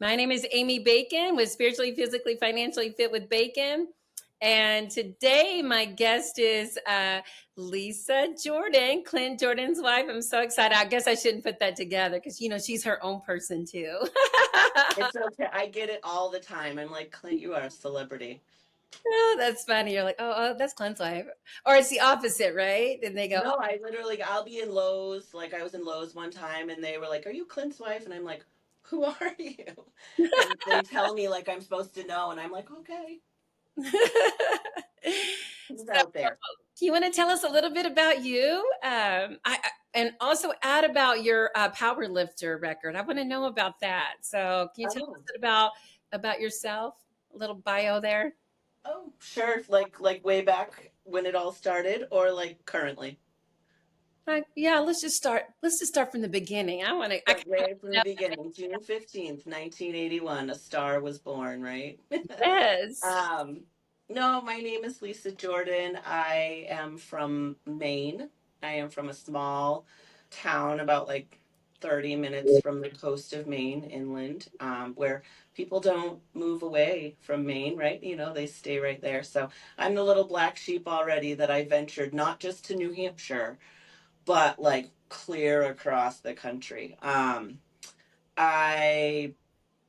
My name is Amy Bacon with Spiritually, Physically, Financially Fit with Bacon. And today, my guest is Lisa Jordan, Clint Jordan's wife. I'm so excited. I guess I shouldn't put that together because, she's her own person too. It's okay. I get it all the time. I'm like, Clint, you are a celebrity. Oh, that's funny. You're like, oh, that's Clint's wife. Or it's the opposite, right? And they go, No, I'll be in Lowe's. Like, I was in Lowe's one time and they were like, "Are you Clint's wife?" And I'm like, "Who are you?" And they tell me, like, I'm supposed to know. And I'm like, okay, he's So, out there. do you want to tell us a little bit about you? And also add about your power lifter record. I want to know about that. So, can you tell us Oh, about yourself? A little bio there. oh, sure. Like way back when it all started or like currently? Yeah, let's just start. Let's just start from the beginning. I want to. I Like kind way from the of beginning. June 15th, 1981, a star was born, right? yes. Um, no, my name is Lisa Jordan. I am from Maine. I am from a small town about like 30 minutes from the coast of Maine, inland, where people don't move away from Maine, right? They stay right there. So I'm the little black sheep already that I ventured not just to New Hampshire, but like clear across the country. I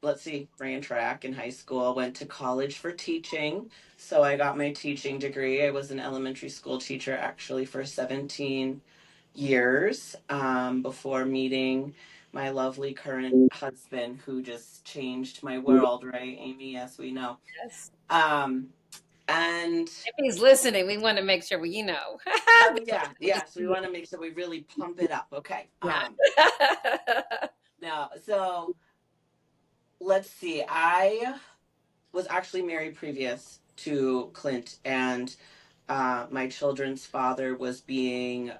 let's see, ran track in high school, went to college for teaching. So I got my teaching degree. I was an elementary school teacher actually for 17 years before meeting my lovely current husband, who just changed my world, right, Amy? Yes, we know. Yes. Um, and If he's listening, we want to make sure we. oh, yeah, yes, we want to make sure we really pump it up. Okay. Yeah. Now, so let's see. I was actually married previous to Clint, and my children's father was being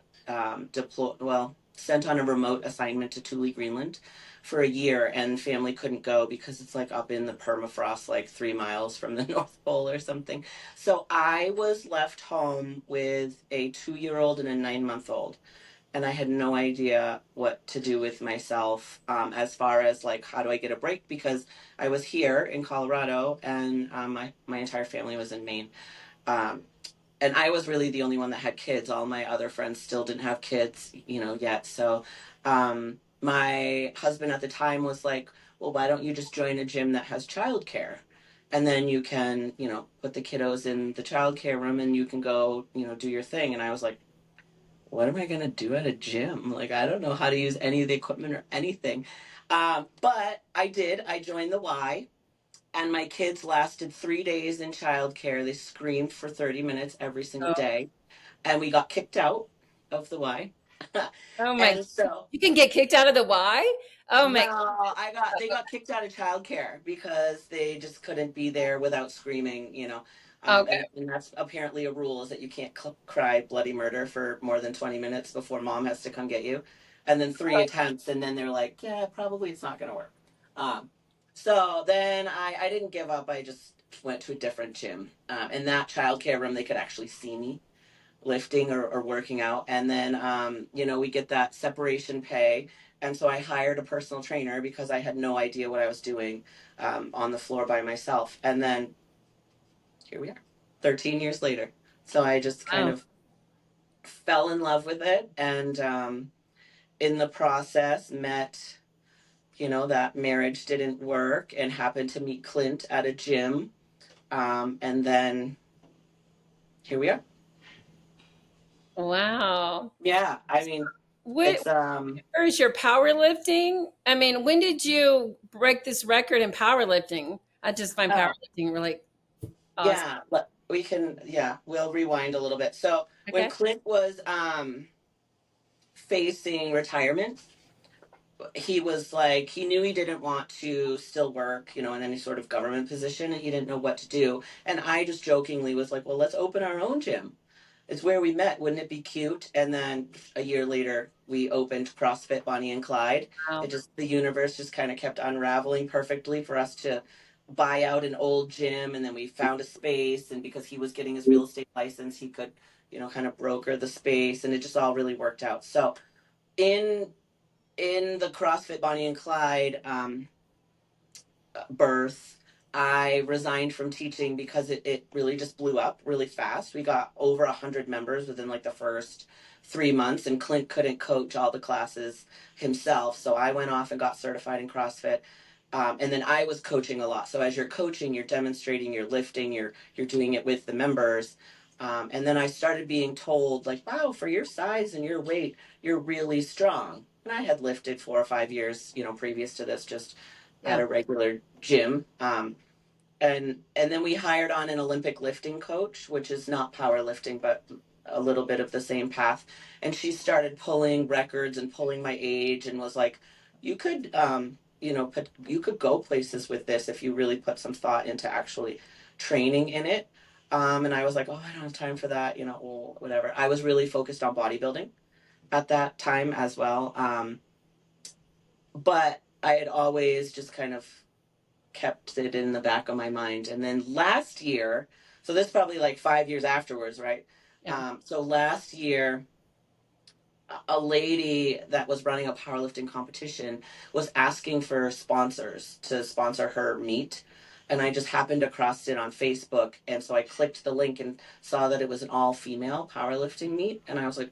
deployed, well, sent on a remote assignment to Thule, Greenland for a year, and family couldn't go because it's like up in the permafrost, like 3 miles from the North Pole or something. So I was left home with a 2 year old and a 9 month old, and I had no idea what to do with myself as far as like how do I get a break, because I was here in Colorado and my entire family was in Maine. Um, and I was really the only one that had kids. All my other friends still didn't have kids, yet. So my husband at the time was like, "Well, why don't you just join a gym that has childcare? And then you can, put the kiddos in the childcare room and you can go, do your thing." And I was like, what am I going to do at a gym? Like, I don't know how to use any of the equipment or anything. But I did. I joined the Y, and my kids lasted 3 days in childcare. They screamed for 30 minutes every single Oh, day, and we got kicked out of the Y. oh my! And so, You can get kicked out of the Y. Oh my! well, they got kicked out of childcare because they just couldn't be there without screaming, Okay. and that's apparently a rule, is that you can't cry bloody murder for more than 20 minutes before mom has to come get you. And then three attempts, and then they're like, yeah, probably it's not going to work. Um, so then I didn't give up. I just went to a different gym. In that childcare room, they could actually see me lifting or working out. And then, we get that separation pay. And so I hired a personal trainer because I had no idea what I was doing on the floor by myself. And then here we are, 13 years later. So I just kind Wow. of fell in love with it. And in the process, met, that marriage didn't work and happened to meet Clint at a gym. And then here we are. Wow. Yeah. I mean, What it's, is your powerlifting? I mean, when did you break this record in powerlifting? I just find oh, powerlifting really awesome. yeah, we can, yeah, we'll rewind a little bit. So when Okay. Clint was facing retirement, he was like, he knew he didn't want to still work, in any sort of government position, and he didn't know what to do. And I just jokingly was like, well, let's open our own gym. It's where we met. Wouldn't it be cute? And then a year later, we opened CrossFit Bonnie and Clyde. Wow. The universe just kind of kept unraveling perfectly for us to buy out an old gym. And then we found a space. And because he was getting his real estate license, he could, kind of broker the space. And it just all really worked out. So in the CrossFit Bonnie and Clyde, birth. I resigned from teaching because it really just blew up really fast. We got over 100 members within like the first 3 months, and Clint couldn't coach all the classes himself. So I went off and got certified in CrossFit. And then I was coaching a lot. So as you're coaching, you're demonstrating, you're lifting, you're doing it with the members. And then I started being told, like, wow, for your size and your weight, you're really strong. And I had lifted 4 or 5 years, previous to this, just at Yeah. a regular gym. And then we hired on an Olympic lifting coach, which is not powerlifting, but a little bit of the same path. And she started pulling records and pulling my age, and was like, "You could, you could go places with this if you really put some thought into actually training in it." And I was like, "Oh, I don't have time for that," well, whatever. I was really focused on bodybuilding at that time as well. But I had always just kind of kept it in the back of my mind. And then last year, so this is probably like 5 years afterwards, right? Yeah. So last year, a lady that was running a powerlifting competition was asking for sponsors to sponsor her meet. And I just happened across it on Facebook. And so I clicked the link and saw that it was an all female powerlifting meet. And I was like,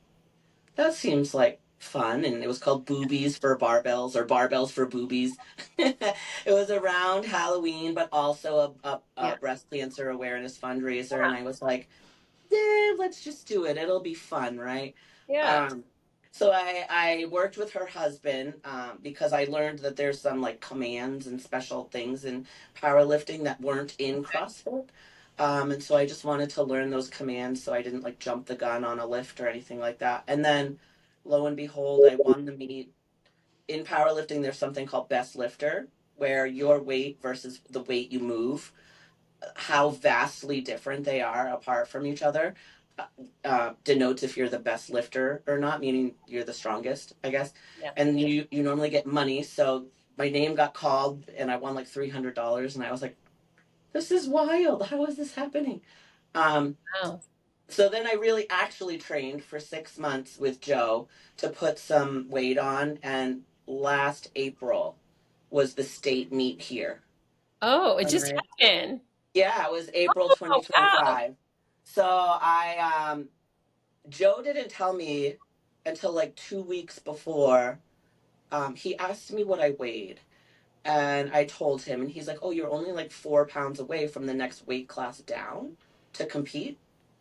that seems like fun. And it was called Boobies for Barbells, or Barbells for Boobies. It was around Halloween, but also a Yeah. breast cancer awareness fundraiser. And I was like, yeah, let's just do it. It'll be fun, right? Yeah. Um, so I worked with her husband, because I learned that there's some like commands and special things in powerlifting that weren't in CrossFit. And so I just wanted to learn those commands so I didn't like jump the gun on a lift or anything like that. And then lo and behold, I won the meet. In powerlifting, there's something called best lifter, where your weight versus the weight you move, how vastly different they are apart from each other, denotes if you're the best lifter or not, meaning you're the strongest, I guess. Yeah. And you normally get money. So my name got called, and I won like $300, and I was like, this is wild. How is this happening? Um, Wow. so then I really actually trained for 6 months with Joe to put some weight on, and last April was the state meet here. Oh, it All just right. happened. Yeah, it was April Oh, wow. 2025. So Joe didn't tell me until like 2 weeks before. He asked me what I weighed, and I told him, and he's like, "Oh, you're only like 4 pounds away from the next weight class down to compete.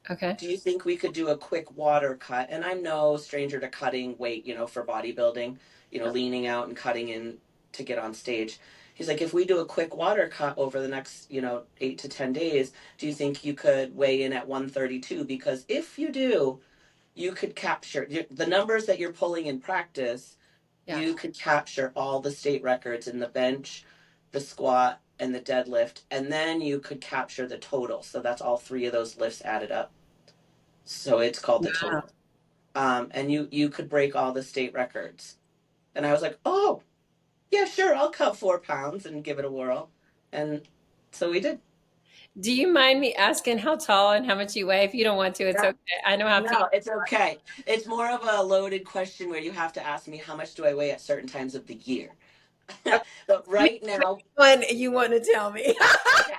Okay. Do you think we could do a quick water cut?" And I'm no stranger to cutting weight, for bodybuilding, leaning out and cutting in to get on stage. He's like, if we do a quick water cut over the next, 8 to 10 days, do you think you could weigh in at 132? Because if you do, you could capture the numbers that you're pulling in practice. Yeah. You could capture all the state records in the bench, the squat, and the deadlift, and then you could capture the total. So that's all three of those lifts added up. So it's called the Wow. total. And you could break all the state records. And I was like, oh, yeah, sure, I'll cut 4 pounds and give it a whirl. And so we did. Do you mind me asking how tall and how much you weigh? If you don't want to, it's Yeah. okay. I know how people. No, it's okay. It's more of a loaded question where you have to ask me how much do I weigh at certain times of the year. But Give me right now, one you want to tell me. yeah,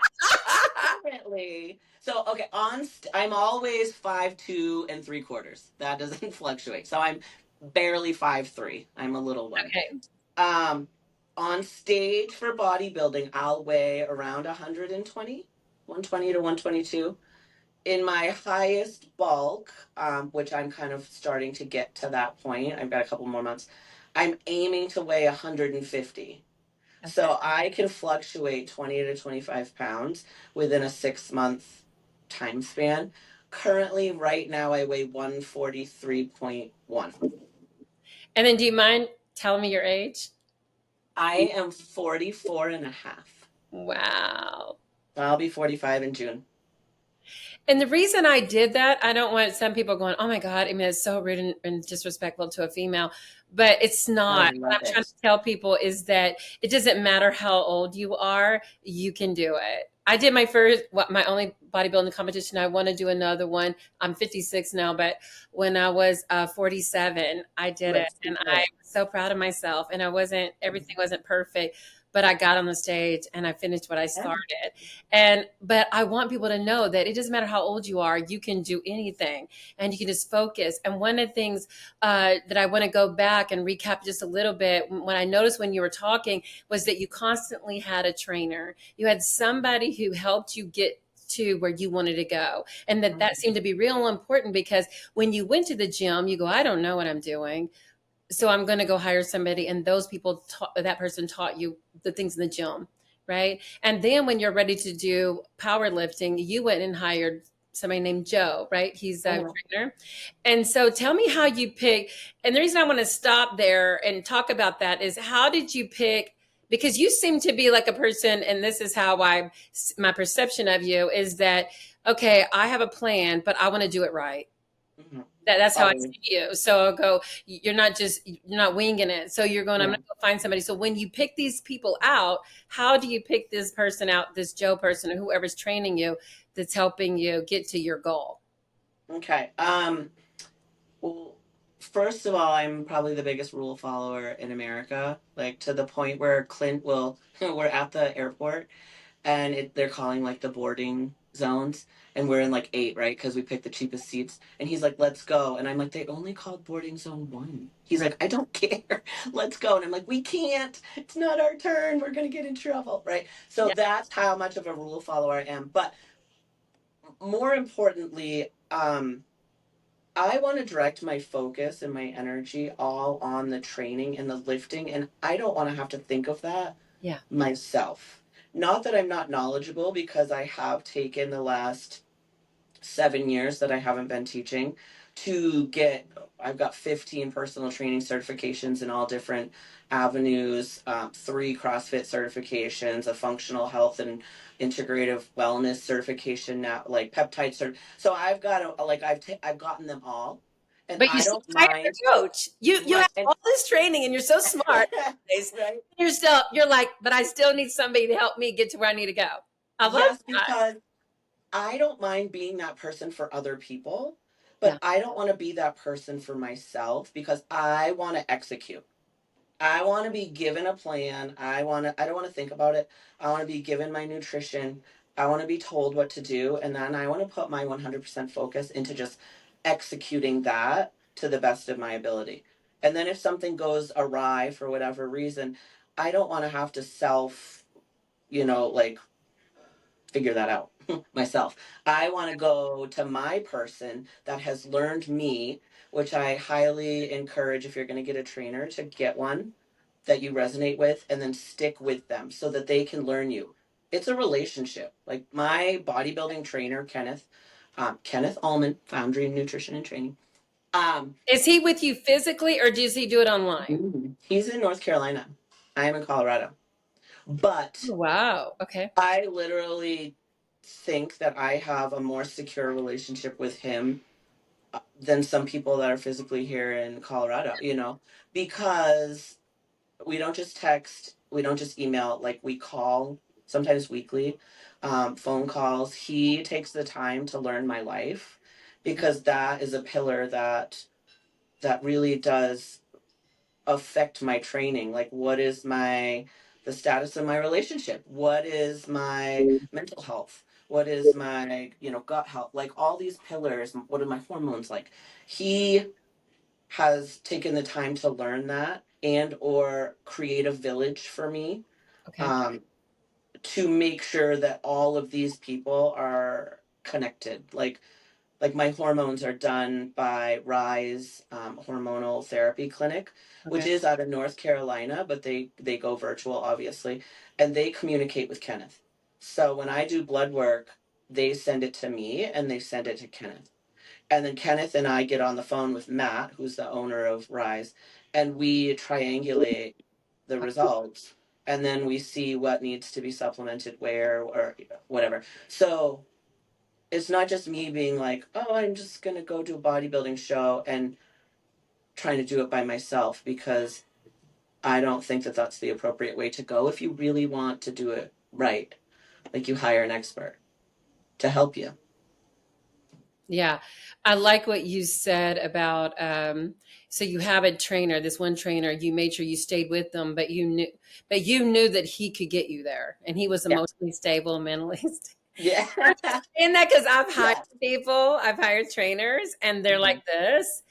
currently. So okay, I'm always 5'2 3/4. That doesn't fluctuate. So I'm barely 5'3". I'm a little one. Okay. Um, on stage for bodybuilding, I'll weigh around 120, 120 to 122. In my highest bulk, which I'm kind of starting to get to that point, I've got a couple more months, I'm aiming to weigh 150. Okay. So I can fluctuate 20 to 25 pounds within a 6 month time span. Currently, right now, I weigh 143.1. And then do you mind telling me your age? I am 44 and a half. Wow. I'll be 45 in June. And the reason I did that, I don't want some people going, oh my God, I mean, it's so rude and disrespectful to a female, but it's I not. What love I'm trying to it. tell people is that it doesn't matter how old you are, you can do it. I did my only bodybuilding competition. I want to do another one. I'm 56 now, but when I was 47, I did it. Let's do And I it. was so proud of myself. And everything wasn't perfect. but I got on the stage and I finished what I Yeah. started. And but I want people to know that it doesn't matter how old you are, you can do anything, and you can just focus. And one of the things that I want to go back and recap just a little bit, when I noticed when you were talking, was that you constantly had a trainer. You had somebody who helped you get to where you wanted to go, and that seemed to be real important, because when you went to the gym, you go, I don't know what I'm doing, so I'm going to go hire somebody, and those people that person taught you the things in the gym, right? And then when you're ready to do powerlifting, you went and hired somebody named Joe, right? He's a Mhm. trainer. And so tell me how you pick. And the reason I want to stop there and talk about that is, how did you pick? Because you seem to be like a person, and this is how my perception of you is that, okay, I have a plan, but I want to do it right. Mhm. That's how I Always. see you. So I'll go, you're not winging it. So you're going, I'm Yeah. going to go find somebody. So when you pick these people out, how do you pick this person out, this Joe person, or whoever's training you, that's helping you get to your goal? Okay. Well, first of all, I'm probably the biggest rule follower in America, like to the point where Clint will, we're at the airport and they're calling like the boarding zones, and we're in like eight, right? Because we picked the cheapest seats. And he's like, let's go. And I'm like, they only called boarding zone one. He's Right. like, I don't care. Let's go. And I'm like, we can't. It's not our turn. We're going to get in trouble, right? So Yeah. that's how much of a rule follower I am. But more importantly, I want to direct my focus and my energy all on the training and the lifting, and I don't want to have to think of that Yeah. myself. Not that I'm not knowledgeable, because I have taken the last 7 years that I haven't been teaching to get, I've got 15 personal training certifications in all different avenues, three CrossFit certifications, a functional health and integrative wellness certification now, like peptide cert. So I've got like I've gotten them all, and But you I still don't hired mind. a coach. You have Right. And all this training, and you're so smart. right. You're like, but I still need somebody to help me get to where I need to go. I love Yes, that. because I don't mind being that person for other people, Yeah. but I don't want to be that person for myself, because I want to execute. I want to be given a plan. I don't want to think about it. I want to be given my nutrition. I want to be told what to do, and then I want to put my 100% focus into just executing that to the best of my ability. And then if something goes awry for whatever reason, I don't want to have to self, like figure that out myself. I want to go to my person that has learned me, which I highly encourage, if you're going to get a trainer, to get one that you resonate with and then stick with them so that they can learn you. It's a relationship. Like my bodybuilding trainer, Kenneth Allman, Foundry in Nutrition and Training. Um, Is he with you physically, or does he do it online? he's in North Carolina. I am in Colorado. But Oh, wow. Okay. I literally think that I have a more secure relationship with him than some people that are physically here in Colorado, because we don't just text, we don't just email, like we call sometimes weekly, phone calls. He takes the time to learn my life, because that is a pillar that really does affect my training. Like, what is the status of my relationship? What is my mental health? What is my gut health? Like all these pillars. What are my hormones like? He has taken the time to learn that and or create a village for me, Okay. um, to make sure that all of these people are connected. Like my hormones are done by Rise Hormonal Therapy Clinic, which Okay. is out of North Carolina, but they go virtual, obviously, and they communicate with Kenneth. So when I do blood work, they send it to me and they send it to Kenneth, and then Kenneth and I get on the phone with Matt, who's the owner of Rise, and we triangulate the results, and then we see what needs to be supplemented where or whatever. So it's not just me being like, oh, I'm just going to go do a bodybuilding show and trying to do it by myself, because I don't think that that's the appropriate way to go. If you really want to do it right, like you hire an expert to help you. Yeah, I like what you said about so you have a trainer, this one trainer, you made sure you stayed with them, but you knew that he could get you there and he was Yeah. emotionally stable, mentally stable. Yeah. And that because I've hired Yes. people, I've hired trainers and they're Mhm. like this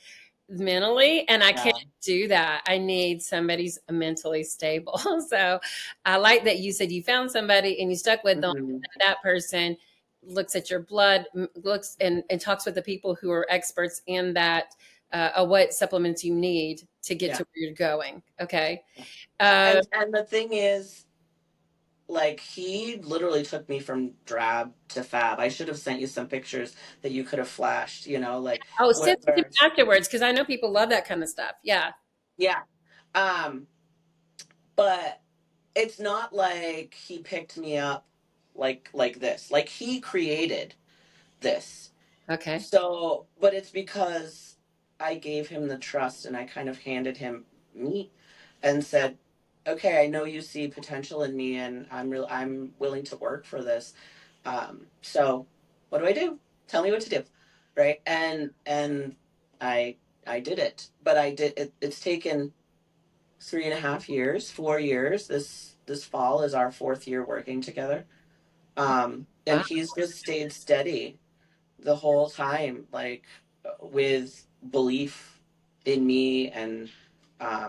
mentally, and I can't Yeah. do that. I need somebody's mentally stable. So I like that you said you found somebody and you stuck with them, Mhm. and that person looks at your blood, looks and talks with the people who are experts in that, what supplements you need to get Yeah. to where you're going. Okay. Uh, And the thing is, like, he literally took me from drab to fab. I should have sent you some pictures that you could have flashed, like oh, where, send it to me afterwards because I know people love that kind of stuff. Yeah. yeah. Um, but it's not like he picked me up like this. Like, he created this. Okay. So, but it's because I gave him the trust and I kind of handed him me and said, "Okay, I know you see potential in me and I'm willing to work for this. So what do I do? Tell me what to do." Right? And I I did it. But it's taken 3.5 years, 4 years. This fall is our fourth year working together. And Wow. he's just stayed steady the whole time, like, with belief in me and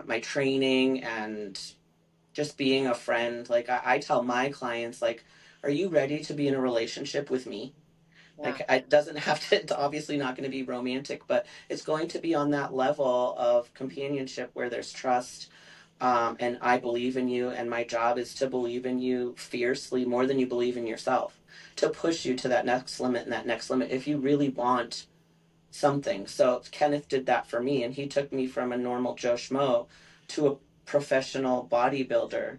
my training and just being a friend. Like, I tell my clients, like, are you ready to be in a relationship with me? Yeah. Like, it doesn't have to, it's obviously not going to be romantic, but it's going to be on that level of companionship where there's trust. And I believe in you, and my job is to believe in you fiercely more than you believe in yourself, to push you to that next limit and that next limit if you really want something. So Kenneth did that for me, and he took me from a normal Joe Schmo to a professional bodybuilder.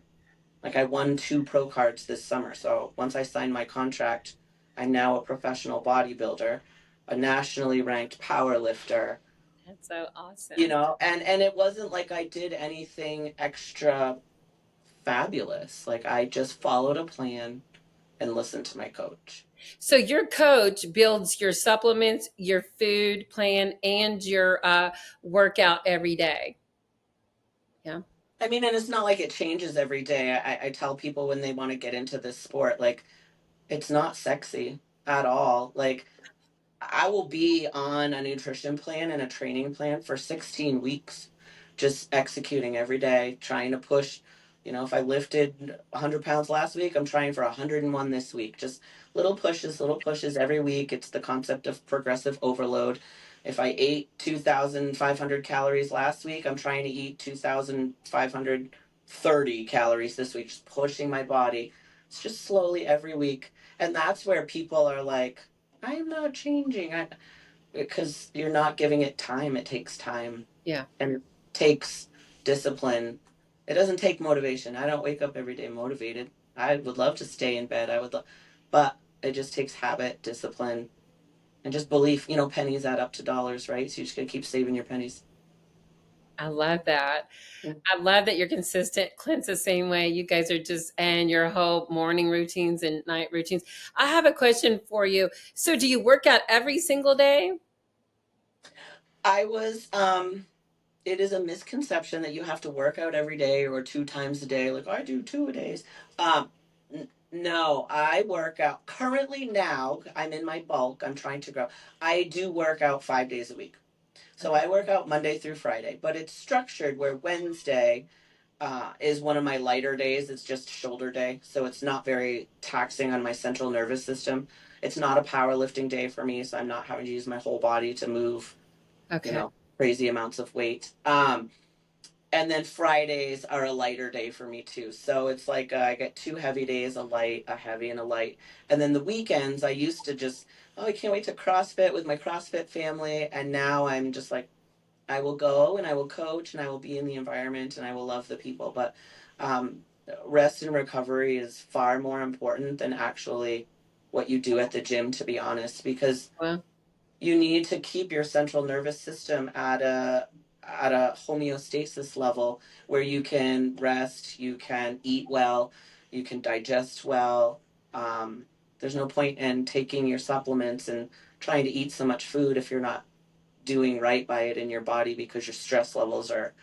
Like, I won 2 pro cards this summer. So once I signed my contract, I'm now a professional bodybuilder, a nationally ranked power lifter. That's so awesome. And it wasn't like I did anything extra fabulous. Like, I just followed a plan and listened to my coach. So your coach builds your supplements, your food plan, and your workout every day. Yeah. I mean, and it's not like it changes every day. I tell people when they want to get into this sport, like, it's not sexy at all. Like, I will be on a nutrition plan and a training plan for 16 weeks, just executing every day, trying to push. If I lifted 100 pounds last week, I'm trying for 101 this week. Just little pushes every week. It's the concept of progressive overload. If I ate 2,500 calories last week, I'm trying to eat 2,530 calories this week, just pushing my body. It's just slowly every week. And that's where people are like, I am not changing. Because you're not giving it time. It takes time Yeah. and it takes discipline. It doesn't take motivation. I don't wake up every day motivated. I would love to stay in bed. But it just takes habit, discipline, and just belief. Pennies add up to dollars, right? So you just gotta keep saving your pennies. I love that. I love that you're consistent. Clint's the same way. You guys are just, and your whole morning routines and night routines. I have a question for you. So, do you work out every single day? I was it is a misconception that you have to work out every day or 2 times a day. Like, I do 2 a days. No, I work out currently. Now I'm in my bulk. I'm trying to grow. I do work out 5 days a week. So Okay. I work out Monday through Friday, but it's structured where Wednesday is one of my lighter days. It's just shoulder day, so it's not very taxing on my central nervous system. It's not a powerlifting day for me, so I'm not having to use my whole body to move, Okay. crazy amounts of weight. And then Fridays are a lighter day for me too. So it's like, I get 2 heavy days, a light, a heavy, and a light. And then the weekends, I used to just, oh, I can't wait to CrossFit with my CrossFit family. And now I'm just like, I will go and I will coach and I will be in the environment and I will love the people. But um, rest and recovery is far more important than actually what you do at the gym, to be honest, because Well, you need to keep your central nervous system at a homeostasis level where you can rest, you can eat well, you can digest well. There's no point in taking your supplements and trying to eat so much food if you're not doing right by it in your body because your stress levels are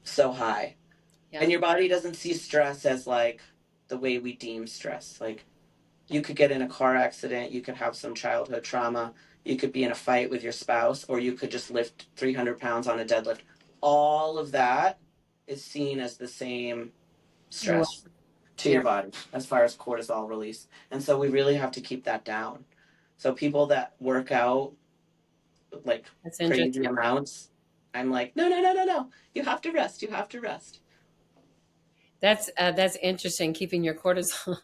so high. Yeah. And your body doesn't see stress as like the way we deem stress. Like you could get in a car accident, you could have some childhood trauma, you could be in a fight with your spouse, or you could just lift 300 pounds on a deadlift. All of that is seen as the same Wow. stress to Yeah. your body as far as cortisol release. And so we really have to keep that down. So people that work out like That's crazy interesting. amounts, I'm like, no, no, no, no, no. You have to rest. You have to rest. That's interesting. Keeping your cortisol.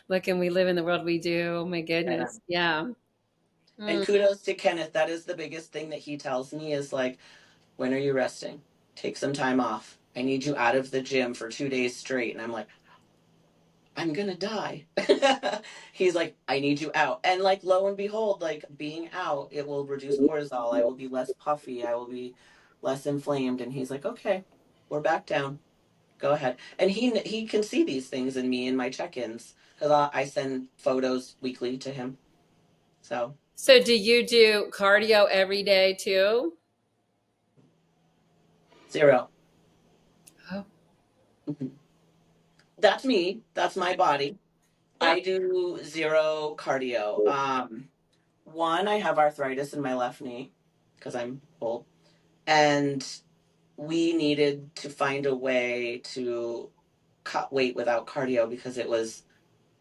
Look, and we live in the world we do. Oh my Yeah. goodness. Yeah. And Mm. kudos to Kenneth. That is the biggest thing that he tells me is like, when are you resting? Take some time off. I need you out of the gym for 2 days straight. And I'm like, I'm gonna die. He's like, I need you out. And like lo and behold, like being out, it will reduce cortisol. I will be less puffy. I will be less inflamed. And he's like, okay, we're back down. Go ahead. And he can see these things in me in my check-ins because I send photos weekly to him. So So, do you do cardio every day too? 0. Oh, Mhm. That's me. That's my body. yeah. I do 0 cardio. One, I have arthritis in my left knee because I'm old, and we needed to find a way to cut weight without cardio because it was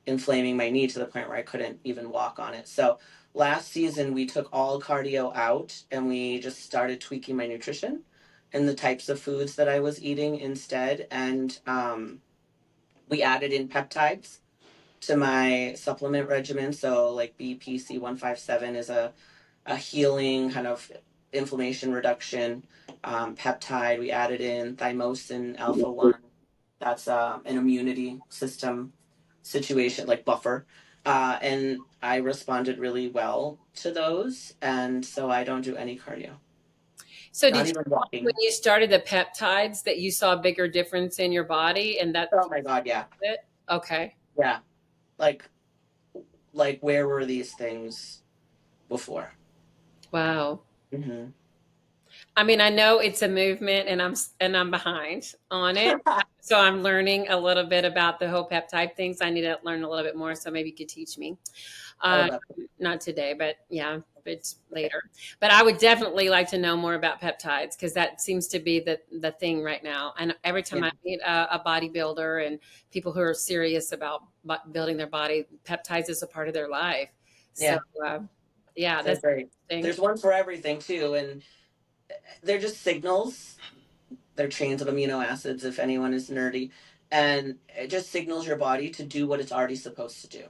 inflaming my knee to the point where I couldn't even walk on it. So last season we took all cardio out and we just started tweaking my nutrition and the types of foods that I was eating instead. And we added in peptides to my supplement regimen. So like BPC 157 is a healing kind of inflammation reduction peptide. We added in thymosin alpha 1. That's an immunity system situation, like buffer. And I responded really well to those. And so I don't do any cardio, So, not did you even find when walking. you started the peptides that you saw a bigger difference in your body, and that's Oh my God. Yeah. it? Okay. Yeah. Like, where were these things before? Wow. Mm-hmm. I mean, I know it's a movement, and I'm behind on it. So I'm learning a little bit about the whole peptide things. I need to learn a little bit more. So maybe you could teach me. I would Uh, love Not today, but yeah, but it. later. But I would definitely like to know more about peptides because that seems to be the thing right now. And every time Yeah. I meet a bodybuilder and people who are serious about building their body, peptides is a part of their life. So Yeah. uh, yeah, They're that's great. interesting. There's one for everything too. And they're just signals. They're chains of amino acids, if anyone is nerdy. And it just signals your body to do what it's already supposed to do.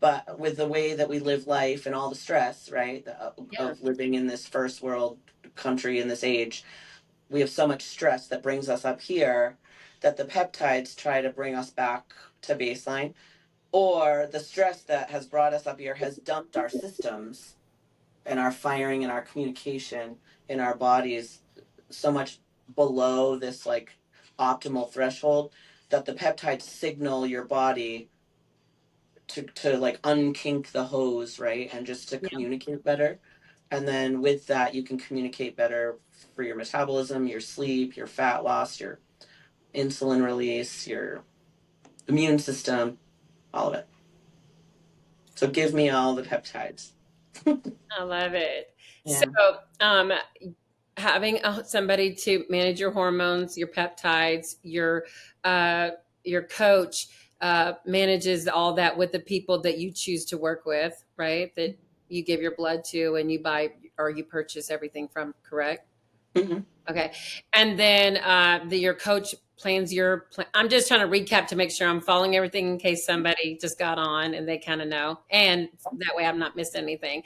But with the way that we live life and all the stress, right, Yeah, of living in this first world country in this age, we have so much stress that brings us up here that the peptides try to bring us back to baseline. Or the stress that has brought us up here has dumped our systems and our firing and our communication in our bodies so much below this like optimal threshold that the peptides signal your body to like unkink the hose, right? And just to yeah. communicate better. And then with that, you can communicate better for your metabolism, your sleep, your fat loss, your insulin release, your immune system, all of it. So give me all the peptides. I love it. So, Yeah. um, having somebody to manage your hormones, your peptides, uh, your coach manages all that with the people that you choose to work with, right? That you give your blood to and you buy or you purchase everything from, correct? Hmm. Okay. And then your coach plans your plan. I'm just trying to recap to make sure I'm following everything in case somebody just got on and they kind of know. And that way I'm not missing anything.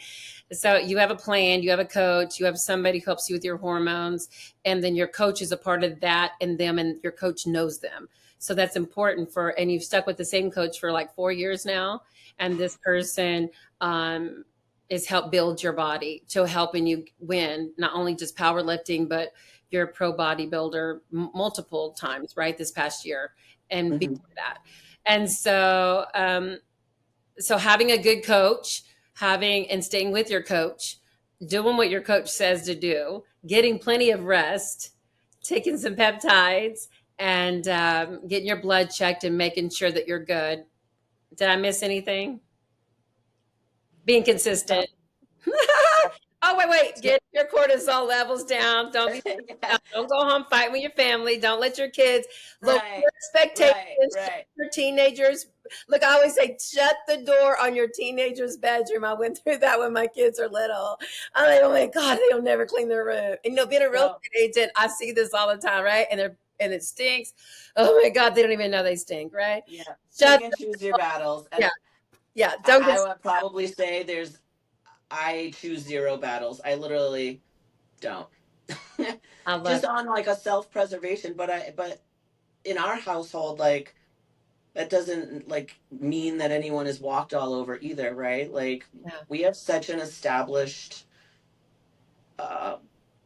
So you have a plan, you have a coach, you have somebody who helps you with your hormones, and then your coach is a part of that and them, and your coach knows them. So that's important and you've stuck with the same coach for like 4 years now. And this person, is help build your body to helping you win, not only just powerlifting, but you're a pro bodybuilder multiple times, right? This past year and Hmm. before that. And so having a good coach, having and staying with your coach, doing what your coach says to do, getting plenty of rest, taking some peptides, and getting your blood checked and making sure that you're good. Did I miss anything? Being No. consistent. Oh, wait. Get your cortisol levels down. Don't be Yeah. don't go home fighting with your family. Don't let your kids lower your Right. expectations. Right. Shut Right. your teenagers. Look, I always say, shut the door on your teenager's bedroom. I went through that when my kids are little. I'm like, oh my God, they'll never clean their room. And being a real No. estate agent, I see this all the time, right? And it stinks. Oh my God, they don't even know they stink, right? Yeah. Pick Shut and the choose your battles. yeah, And yeah. Don't I get would probably say I choose zero battles. I literally don't. I love Just on like a self-preservation, but in our household, like that doesn't like mean that anyone is walked all over either, right? Like yeah, we have such an established uh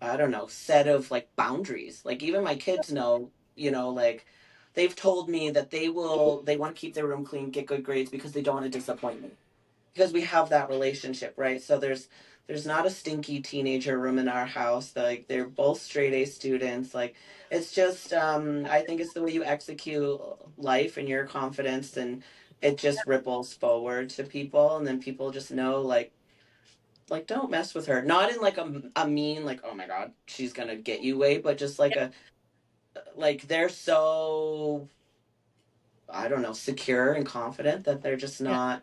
I don't know, set of like boundaries. Like even my kids know, like they've told me that they want to keep their room clean, get good grades because they don't want to disappoint me. Because we have that relationship, right? So there's not a stinky teenager room in our house. Like they're both straight A students. Like it's just I think it's the way you execute life and your confidence, and it just ripples forward to people, and then people just know like don't mess with her. Not in like a mean like oh my god, she's going to get you way, but just like a like they're so I don't know, secure and confident that they're just yeah. not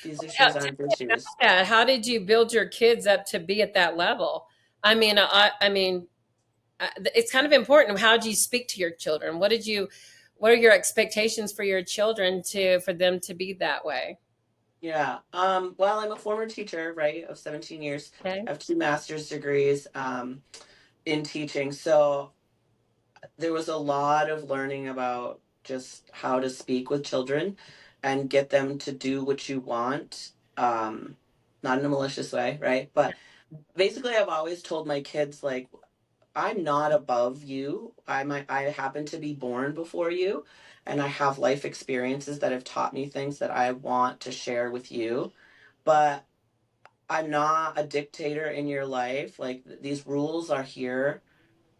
these Tell issues aren't me about issues. that. How did you build your kids up to be at that level? It's kind of important. How do you speak to your children? What are your expectations for your children for them to be that way? Yeah. Well, I'm a former teacher, right, of 17 years. Okay. I have two master's degrees in teaching. So there was a lot of learning about just how to speak with children and get them to do what you want. Not in a malicious way, right? But basically, I've always told my kids, like, I'm not above you. I happen to be born before you, and I have life experiences that have taught me things that I want to share with you. But I'm not a dictator in your life. Like these rules are here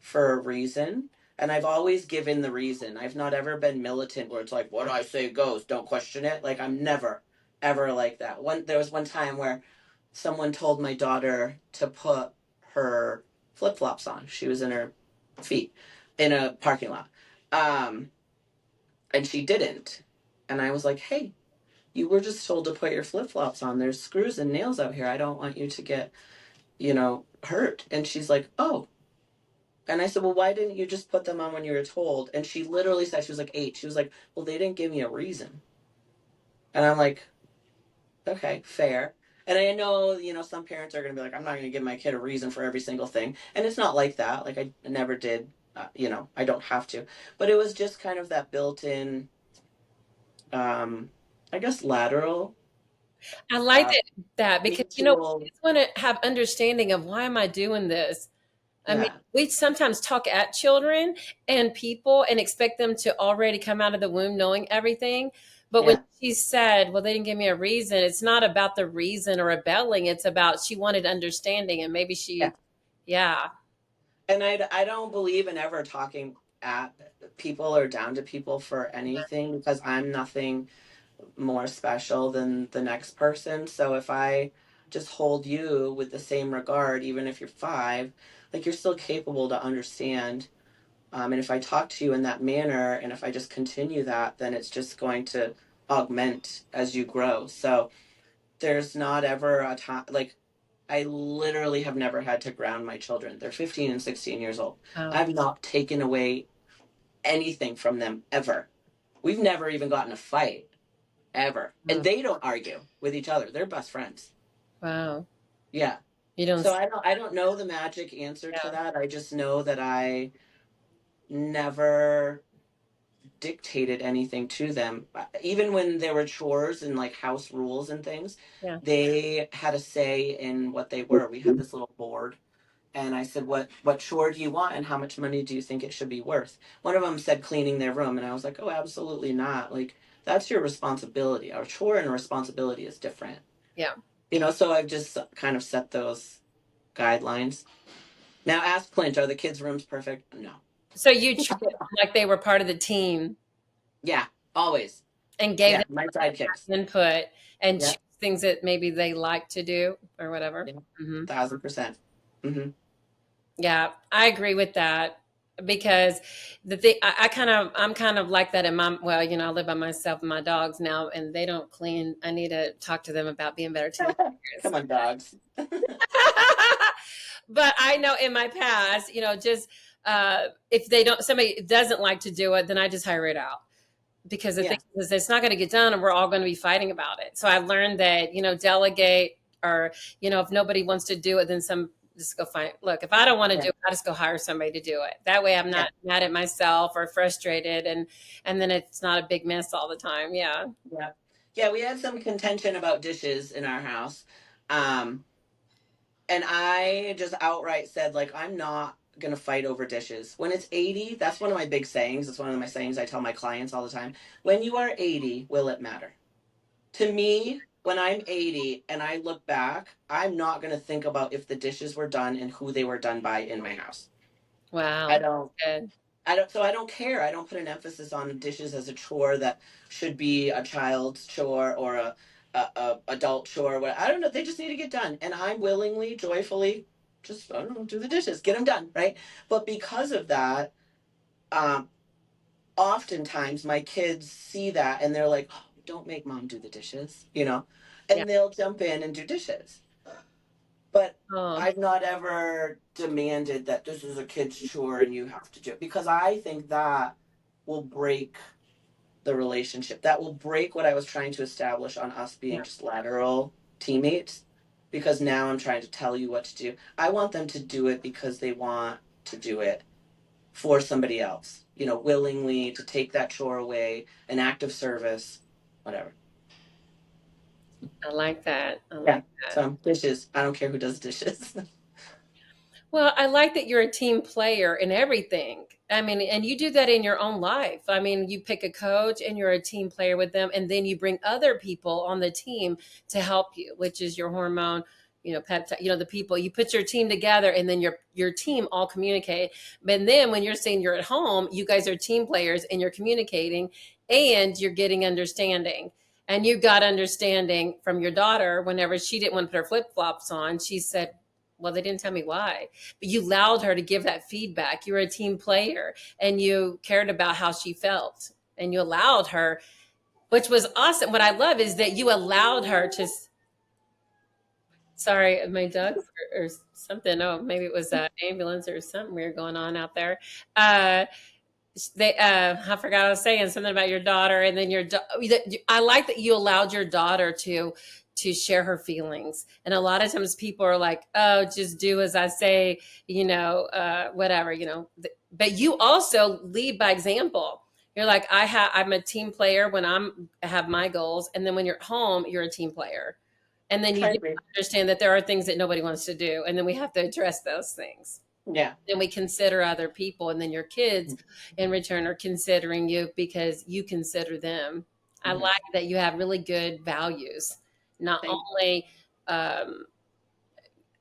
for a reason. And I've always given the reason. I've not ever been militant where it's like, what I say goes, don't question it. Like I'm never, ever like that. There was one time where someone told my daughter to put her flip flops on. She was in her feet in a parking lot. Um, and she didn't. And I was like, hey, you were just told to put your flip flops on. There's screws and nails out here. I don't want you to get, hurt. And she's like, oh. And I said, well, why didn't you just put them on when you were told? And she literally said, she was like 8. She was like, well, they didn't give me a reason. And I'm like, okay, fair. And I know, some parents are going to be like, I'm not going to give my kid a reason for every single thing. And it's not like that. Like, I never did, I don't have to. But it was just kind of that built in, I guess, lateral, I like uh, that because mutual. kids want to have understanding of why am I doing this. I mean, Yeah, we sometimes talk at children and people and expect them to already come out of the womb knowing everything. But when yeah, she said, well, they didn't give me a reason, it's not about the reason or rebelling. It's about she wanted understanding and maybe yeah. yeah, And I don't believe in ever talking at people or down to people for anything because I'm nothing more special than the next person. So if I just hold you with the same regard, even if you're 5, like you're still capable to understand. And if I talk to you in that manner, and if I just continue that, then it's just going to augment as you grow. So there's not ever a time like I literally have never had to ground my children. They're 15 and 16 years old. oh, I've not taken away anything from them ever. We've never even gotten a fight ever. And oh, they don't argue with each other. They're best friends. wow. Yeah. You don't, So I don't know the magic answer to yeah, that. I just know that I never dictated anything to them. Even when there were chores and like house rules and things, yeah. they had a say in what they were. We had this little board and I said, what chore do you want and how much money do you think it should be worth? One of them said cleaning their room, and I was like, oh, absolutely not. Like that's your responsibility. Our chore and responsibility is different. Yeah. So I've just kind of set those guidelines. Now ask Clint, are the kids' rooms perfect? No. So you treated them like they were part of the team Yeah, always. and gave Yeah, them my sidekicks. input and Yeah, choose things that maybe they like to do or whatever. yeah, Hmm. 1000%. Mm-hmm. Yeah, I agree with that because the thing I'm kind of like that in my well, I live by myself and my dogs now, and they don't clean. I need to talk to them about being better team players. Come on, dogs. But I know in my past, just if somebody doesn't like to do it, then I just hire it out because the thing Yeah, is it's not going to get done and we're all going to be fighting about it. So I learned that, delegate or, if nobody wants to do it, then just go find, look, if I don't want to do yeah, it, I just go hire somebody to do it. That way I'm yeah, not mad at myself or frustrated and then it's not a big mess all the time. Yeah. yeah. Yeah, we had some contention about dishes in our house. Um, and I just outright said, like, I'm not gonna fight over dishes. When it's 80, that's one of my big sayings. It's one of my sayings I tell my clients all the time. When you are 80, will it matter? To me, when I'm 80 and I look back, I'm not gonna think about if the dishes were done and who they were done by in my house. I Wow. don't Good. I don't care. I don't put an emphasis on dishes as a chore that should be a child's chore or a adult chore. What I don't know. They just need to get done, and I'm willingly, joyfully, just I don't know, do the dishes, get them done, right? But because of that, um, oftentimes my kids see that and they're like, oh, "Don't make mom do the dishes," Yeah. and they'll jump in and do dishes. But Oh, I've not ever demanded that this is a kid's chore and you have to do it because I think that will break the relationship. That will break what I was trying to establish on us yeah. being just lateral teammates because now I'm trying to tell you what to do. I want them to do it because they want to do it for somebody else, willingly to take that chore away, an act of service, whatever. I like that. I Yeah. like that. So dishes, I don't care who does dishes. Well, I like that you're a team player in everything. I mean, and you do that in your own life. I mean, you pick a coach and you're a team player with them, and then you bring other people on the team to help you, which is your hormone, peptide, the people. You put your team together and then your team all communicate. But then when you're saying you're at home, you guys are team players and you're communicating and you're getting understanding. And you got understanding from your daughter whenever she didn't want to put her flip-flops on. She said, well, they didn't tell me why, but you allowed her to give that feedback. You were a team player and you cared about how she felt and you allowed her, which was awesome. What I love is that you allowed her to, sorry, my ducks or something. Oh, maybe it was an ambulance or something weird going on out there. Uh, I forgot I was saying something about your daughter and then I like that you allowed your daughter to share her feelings. And a lot of times people are like, oh, just do as I say, whatever, but you also lead by example. You're like, I'm a team player when I have my goals, and then when you're at home you're a team player, and then you I do agree. understand that there are things that nobody wants to do, and then we have to address those things. Yeah. Then we consider other people, and then your kids in return are considering you because you consider them. I Mm-hmm. like that you have really good values, not Thank only um,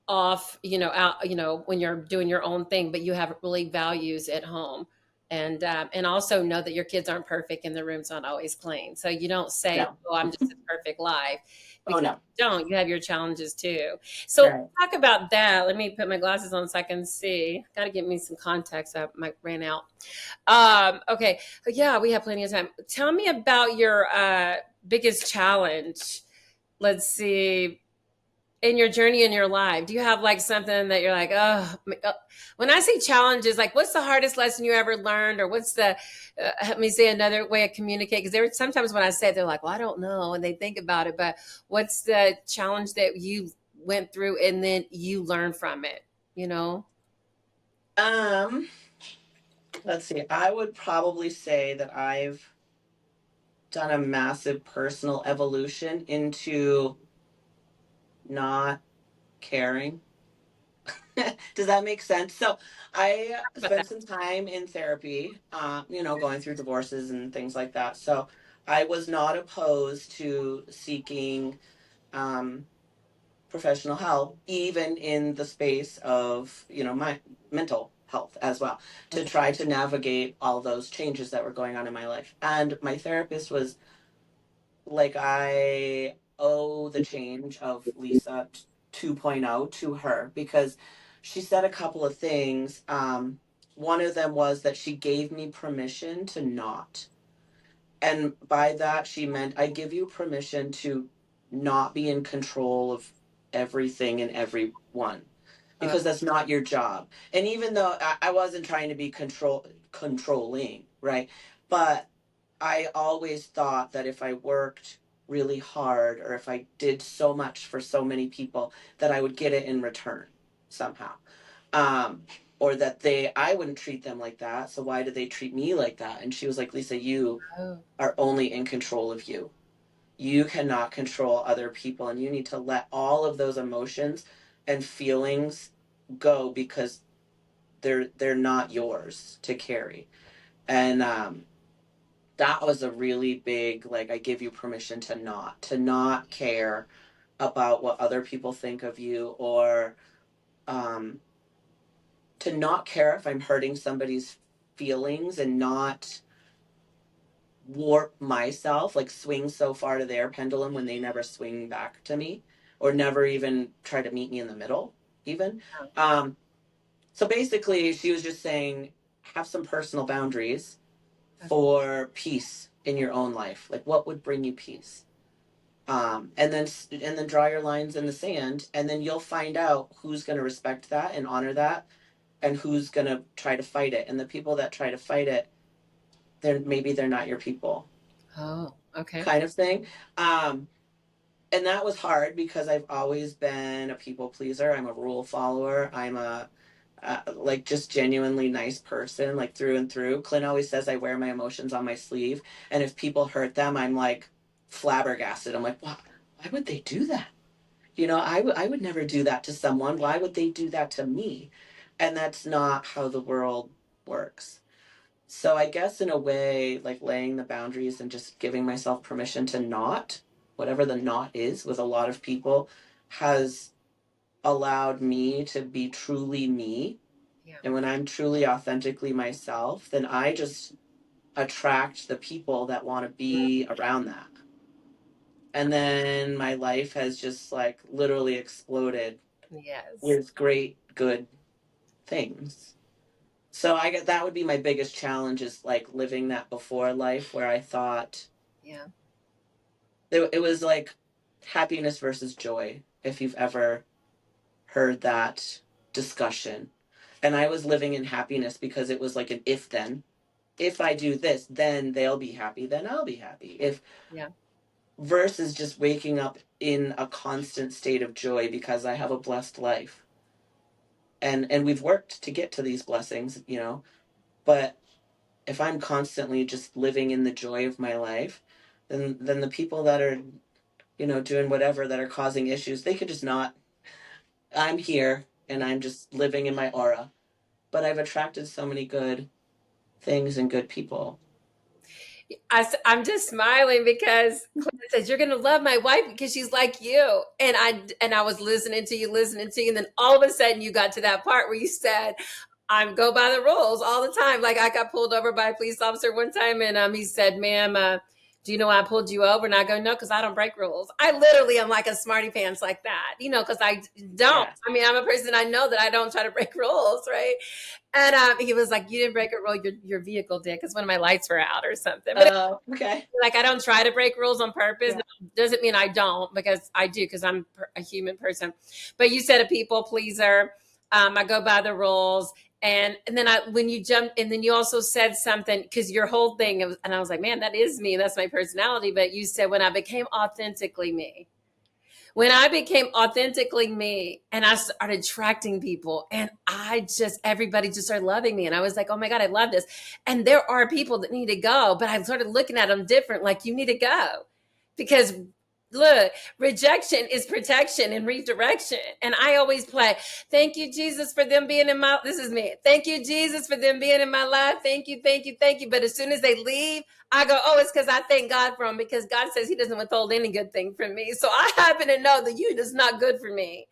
off, out, when you're doing your own thing, but you have really values at home. And also know that your kids aren't perfect and the room's not always clean. So you don't say, No. "Oh, I'm just a perfect life," Oh because no. you don't. You have your challenges too. So Right. talk about that. Let me put my glasses on so I can see. Got to give me some context. I might ran out. Okay. Yeah, we have plenty of time. Tell me about your biggest challenge. Let's see, in your journey in your life. Do you have like something that you're like, oh, when I say challenges, like what's the hardest lesson you ever learned, or what's the help me say another way of communicate, because there sometimes when I say it, they're like, well, I don't know, and they think about it, but what's the challenge that you went through and then you learned from it, you know? Um, let's see. I would probably say that I've done a massive personal evolution into not caring. Does that make sense? So I Talk about spent that. some time in therapy, going through divorces and things like that. So I was not opposed to seeking um, professional help, even in the space of, my mental health as well, to Okay. try to navigate all those changes that were going on in my life. And my therapist was like, I owe the change of Lisa 2.0 to her, because she said a couple of things. One of them was that she gave me permission to not. And by that, she meant, I give you permission to not be in control of everything and everyone, Uh, because that's not your job. And even though I wasn't trying to be controlling, right? But I always thought that if I worked really hard, or if I did so much for so many people, that I would get it in return somehow. Um, or that I wouldn't treat them like that. So why do they treat me like that? And she was like, Lisa, you oh, are only in control of you. You cannot control other people, and you need to let all of those emotions and feelings go, because they're not yours to carry. And that was a really big, like, I give you permission to not care about what other people think of you, or um to not care if I'm hurting somebody's feelings, and not warp myself, like swing so far to their pendulum when they never swing back to me, or never even try to meet me in the middle, even. oh, So basically, she was just saying, have some personal boundaries okay. for peace in your own life. Like, what would bring you peace? And then draw your lines in the sand, and then you'll find out who's going to respect that and honor that, and who's going to try to fight it. And the people that try to fight it, they're not your people, Oh, okay. kind of thing. Um, and that was hard, because I've always been a people pleaser. I'm a rule follower. I'm a like, just genuinely nice person, like, through and through. Clint always says I wear my emotions on my sleeve, and if people hurt them, I'm like flabbergasted. I'm like, why would they do that? I would never do that to someone. Why would they do that to me? And that's not how the world works. So I guess, in a way, like, laying the boundaries and just giving myself permission to not, whatever the not is, with a lot of people, has allowed me to be truly me. Yeah. And when I'm truly authentically myself, then I just attract the people that want to be around that. And then my life has just, like, literally exploded Yes. with great, good things. So I get that would be my biggest challenge, is like living that before life, where I thought Yeah. it was like happiness versus joy, if you've ever heard that discussion. And I was living in happiness, because it was like an if then. If I do this, then they'll be happy, then I'll be happy. If Yeah. Versus just waking up in a constant state of joy, because I have a blessed life. And we've worked to get to these blessings. But if I'm constantly just living in the joy of my life, then the people that are, doing whatever, that are causing issues, they could just not. I'm here, and I'm just living in my aura. But I've attracted so many good things and good people. I'm just smiling because Clint says you're going to love my wife because she's like you, and I was listening to you, and then all of a sudden you got to that part where you said, "I'm go by the rules all the time." Like I got pulled over by a police officer one time, and he said, "Ma'am, do you know why I pulled you over?" And I go, "No, because I don't break rules." I literally am like a smarty pants like that, because I don't. Yeah. I mean, I'm a person, I know that I don't try to break rules, right? And he was like, "You didn't break a rule. Your vehicle did because one of my lights were out or something." But Okay. like, I don't try to break rules on purpose. Yeah. No, doesn't mean I don't, because I do, because I'm a human person. But you said a people pleaser. I go by the rules. And then when you jumped, and then you also said something, because your whole thing, and I was like, man, that is me. That's my personality. But you said, when I became authentically me. When I became authentically me, and I started attracting people, and everybody just started loving me. And I was like, oh my God, I love this. And there are people that need to go, but I started looking at them different, like, you need to go, because look, rejection is protection and redirection. And I always play, thank you, Jesus, for them being in my, this is me. Thank you, Jesus, for them being in my life. Thank you, thank you, thank you. But as soon as they leave, I go, oh, it's because I thank God for them, because God says he doesn't withhold any good thing from me. So I happen to know that you is not good for me.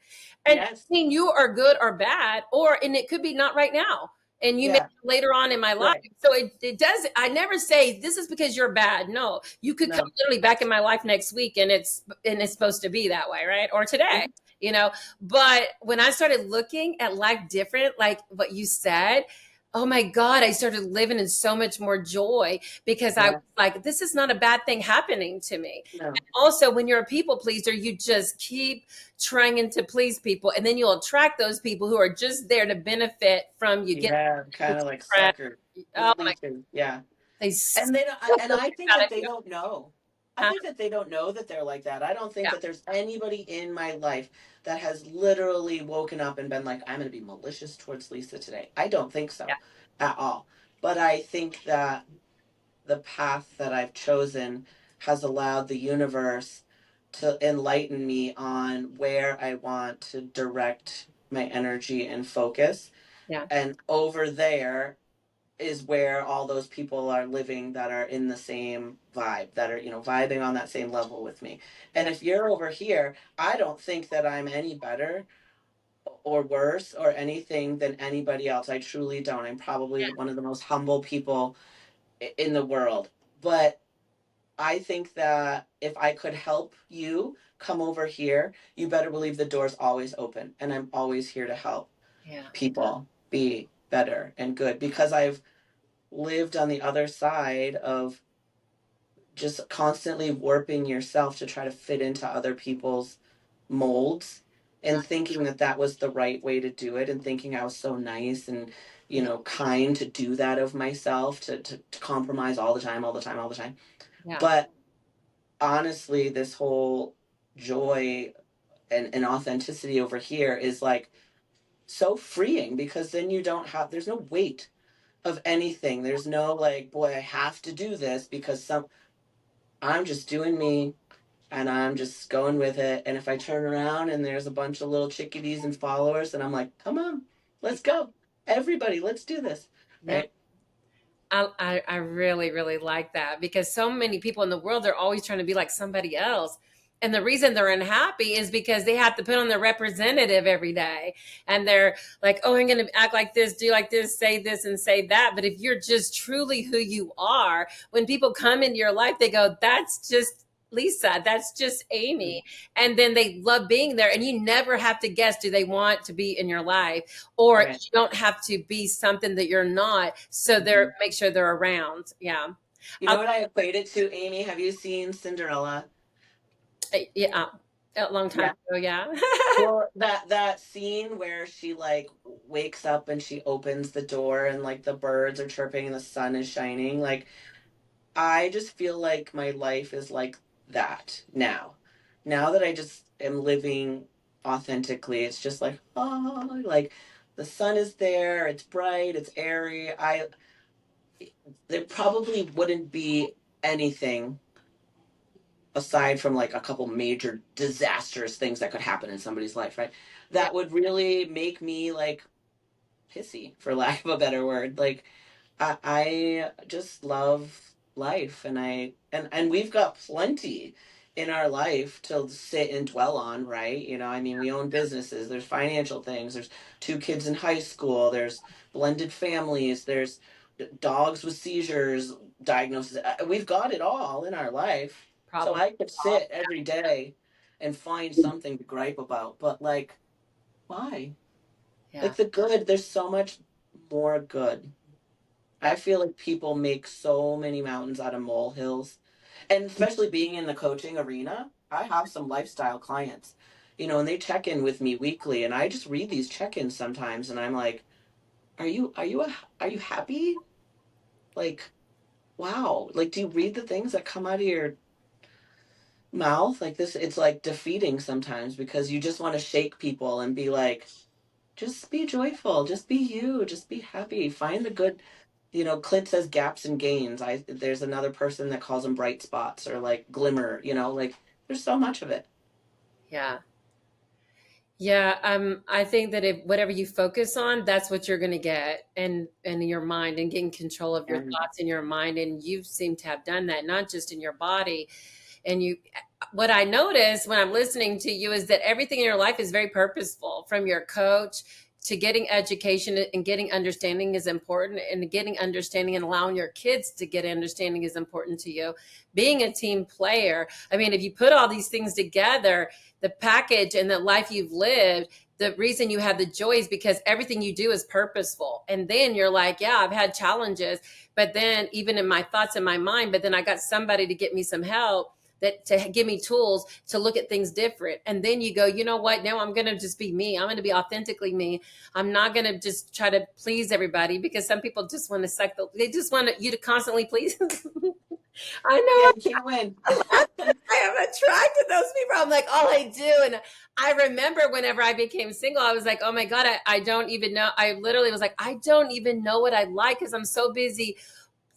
And Yes. mean you are good or bad, or, and it could be not right now. And you may Yeah. later on in my life. Right. So it does, I never say this is because you're bad. No, you could come No. literally back in my life next week, and it's supposed to be that way, right? Or today, Mhm. you know. But when I started looking at life different, like what you said, oh my God, I started living in so much more joy, because I was Yeah. like, this is not a bad thing happening to me. No. Also, when you're a people pleaser, you just keep trying to please people, and then you'll attract those people who are just there to benefit from you getting Yeah. Kind of like credit. sucker Oh my, leeches. Yeah. they And so they don't, and I guilty think about that it. they don't know. I Huh? think that they don't know that they're like that. I don't think Yeah, that there's anybody in my life that has literally woken up and been like, I'm going to be malicious towards Lisa today. I don't think yeah, so at all. But I think that the path that I've chosen has allowed the universe to enlighten me on where I want to direct my energy and focus. yeah, And over there is where all those people are living that are in the same vibe, that are, vibing on that same level with me. And yeah, if you're over here, I don't think that I'm any better or worse or anything than anybody else. I truly don't. I'm probably one of the most humble people in the world. But I think that if I could help you come over here, you better believe the door's always open. And I'm always here to help yeah, people be better and good because I've lived on the other side of just constantly warping yourself to try to fit into other people's molds yeah, and thinking that that was the right way to do it and thinking I was so nice and yeah, kind to do that of myself to compromise all the time all the time all the time. yeah, But honestly, this whole joy and authenticity over here is like so freeing because then you don't have there's no weight of anything. There's no like, boy, I have to do this because I'm just doing me and I'm just going with it. And if I turn around and there's a bunch of little chickadees and followers, and I'm like, come on, let's go. Everybody, let's do this. yeah. Right? I really, really like that, because so many people in the world, they're always trying to be like somebody else. And the reason they're unhappy is because they have to put on their representative every day. And they're like, oh, I'm going to act like this, do like this, and say that. But if you're just truly who you are, when people come into your life, they go, that's just Lisa, that's just Amy. And then they love being there. And you never have to guess, do they want to be in your life? Or Right. you don't have to be something that you're not, so Mm-hmm. they're make sure they're around. Yeah. You I, know what I equate it to, Amy? Have you seen Cinderella? yeah, a long time Yeah. ago. Yeah. Well, that scene where she like wakes up and she opens the door and like the birds are chirping and the sun is shining, like I just feel like my life is like that now. Now that I just am living authentically, it's just like, oh, like the sun is there, it's bright, it's airy. There probably wouldn't be anything aside from like a couple major disastrous things that could happen in somebody's life, right? Yeah. That would really make me like pissy, for lack of a better word. Like I just love life and we've got plenty in our life to sit and dwell on, right? I mean, we own businesses, there's financial things, there's two kids in high school, there's blended families, there's dogs with seizures diagnosis. We've got it all in our life. So Problem I could solved. sit every day and find something to gripe about, but like why? Yeah. Like the good, there's so much more good. I Yeah. feel like people make so many mountains out of molehills. And especially being in the coaching arena, I have some lifestyle clients, and they check in with me weekly and I just read these check-ins sometimes and I'm like, are you happy? Like, wow. Like, do you read the things that come out of your mouth? Like this, it's like defeating sometimes because you just want to shake people and be like, just be joyful, just be you, just be happy, find the good. Clint says gaps and gains. There's another person that calls them bright spots or like glimmer, like There's so much of it. Yeah. Yeah, I think that if whatever you focus on, that's what you're going to get, and in your mind, and getting control of your And thoughts in your mind, and you seem to have done that, not just in your body. And you, what I notice when I'm listening to you is that everything in your life is very purposeful, from your coach to getting education and getting understanding is important, and getting understanding and allowing your kids to get understanding is important to you. Being a team player, I mean, if you put all these things together, the package and the life you've lived, the reason you have the joy is because everything you do is purposeful. And then you're like, yeah, I've had challenges, but then even in my thoughts in my mind, but then I got somebody to get me some help, that to give me tools to look at things different. And then you go, you know what, now I'm going to just be me. I'm going to be authentically me. I'm not going to just try to please everybody, because some people just want to they just want you to constantly please. I yeah, know. you can't win. I am attracted to those people. I'm like, all I do. And I remember whenever I became single, I was like, oh my God, I don't even know. I literally was like, I don't even know what I like, because I'm so busy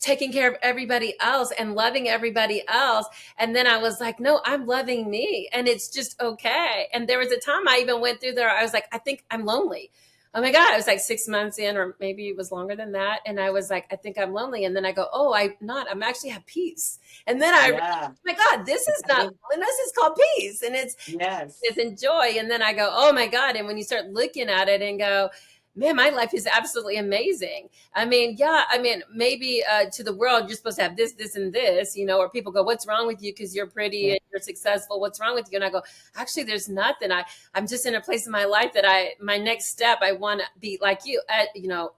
taking care of everybody else and loving everybody else. And then I was like, no, I'm loving me. And it's just okay. And there was a time I even went through there. I was like, I think I'm lonely. Oh my God. I was like 6 months in, or maybe it was longer than that. And I was like, I think I'm lonely. And then I go, oh, I'm not. I'm actually have peace. And then I realized, Yeah. oh my God, this is I not think loneliness. It's called peace. And it's yes. enjoy. And then I go, oh my God. And when you start looking at it and go, man, my life is absolutely amazing. I mean, yeah, I mean, maybe to the world, you're supposed to have this, this, and this, or people go, what's wrong with you? Because you're pretty Yeah. and you're successful. What's wrong with you? And I go, actually, there's nothing. I'm just in a place in my life that my next step, I want to be like you,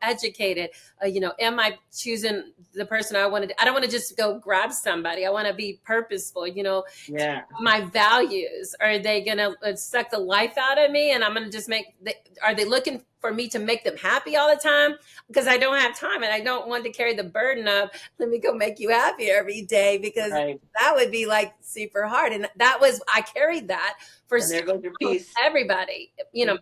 educated. Am I choosing the person I want to? I don't want to just go grab somebody. I want to be purposeful, Yeah. my values, are they gonna suck the life out of me, and I'm gonna just are they looking for me to make them happy all the time? Because I don't have time, and I don't want to carry the burden of, let me go make you happy every day, because Right. that would be like super hard. And I carried that for And there goes your piece. everybody,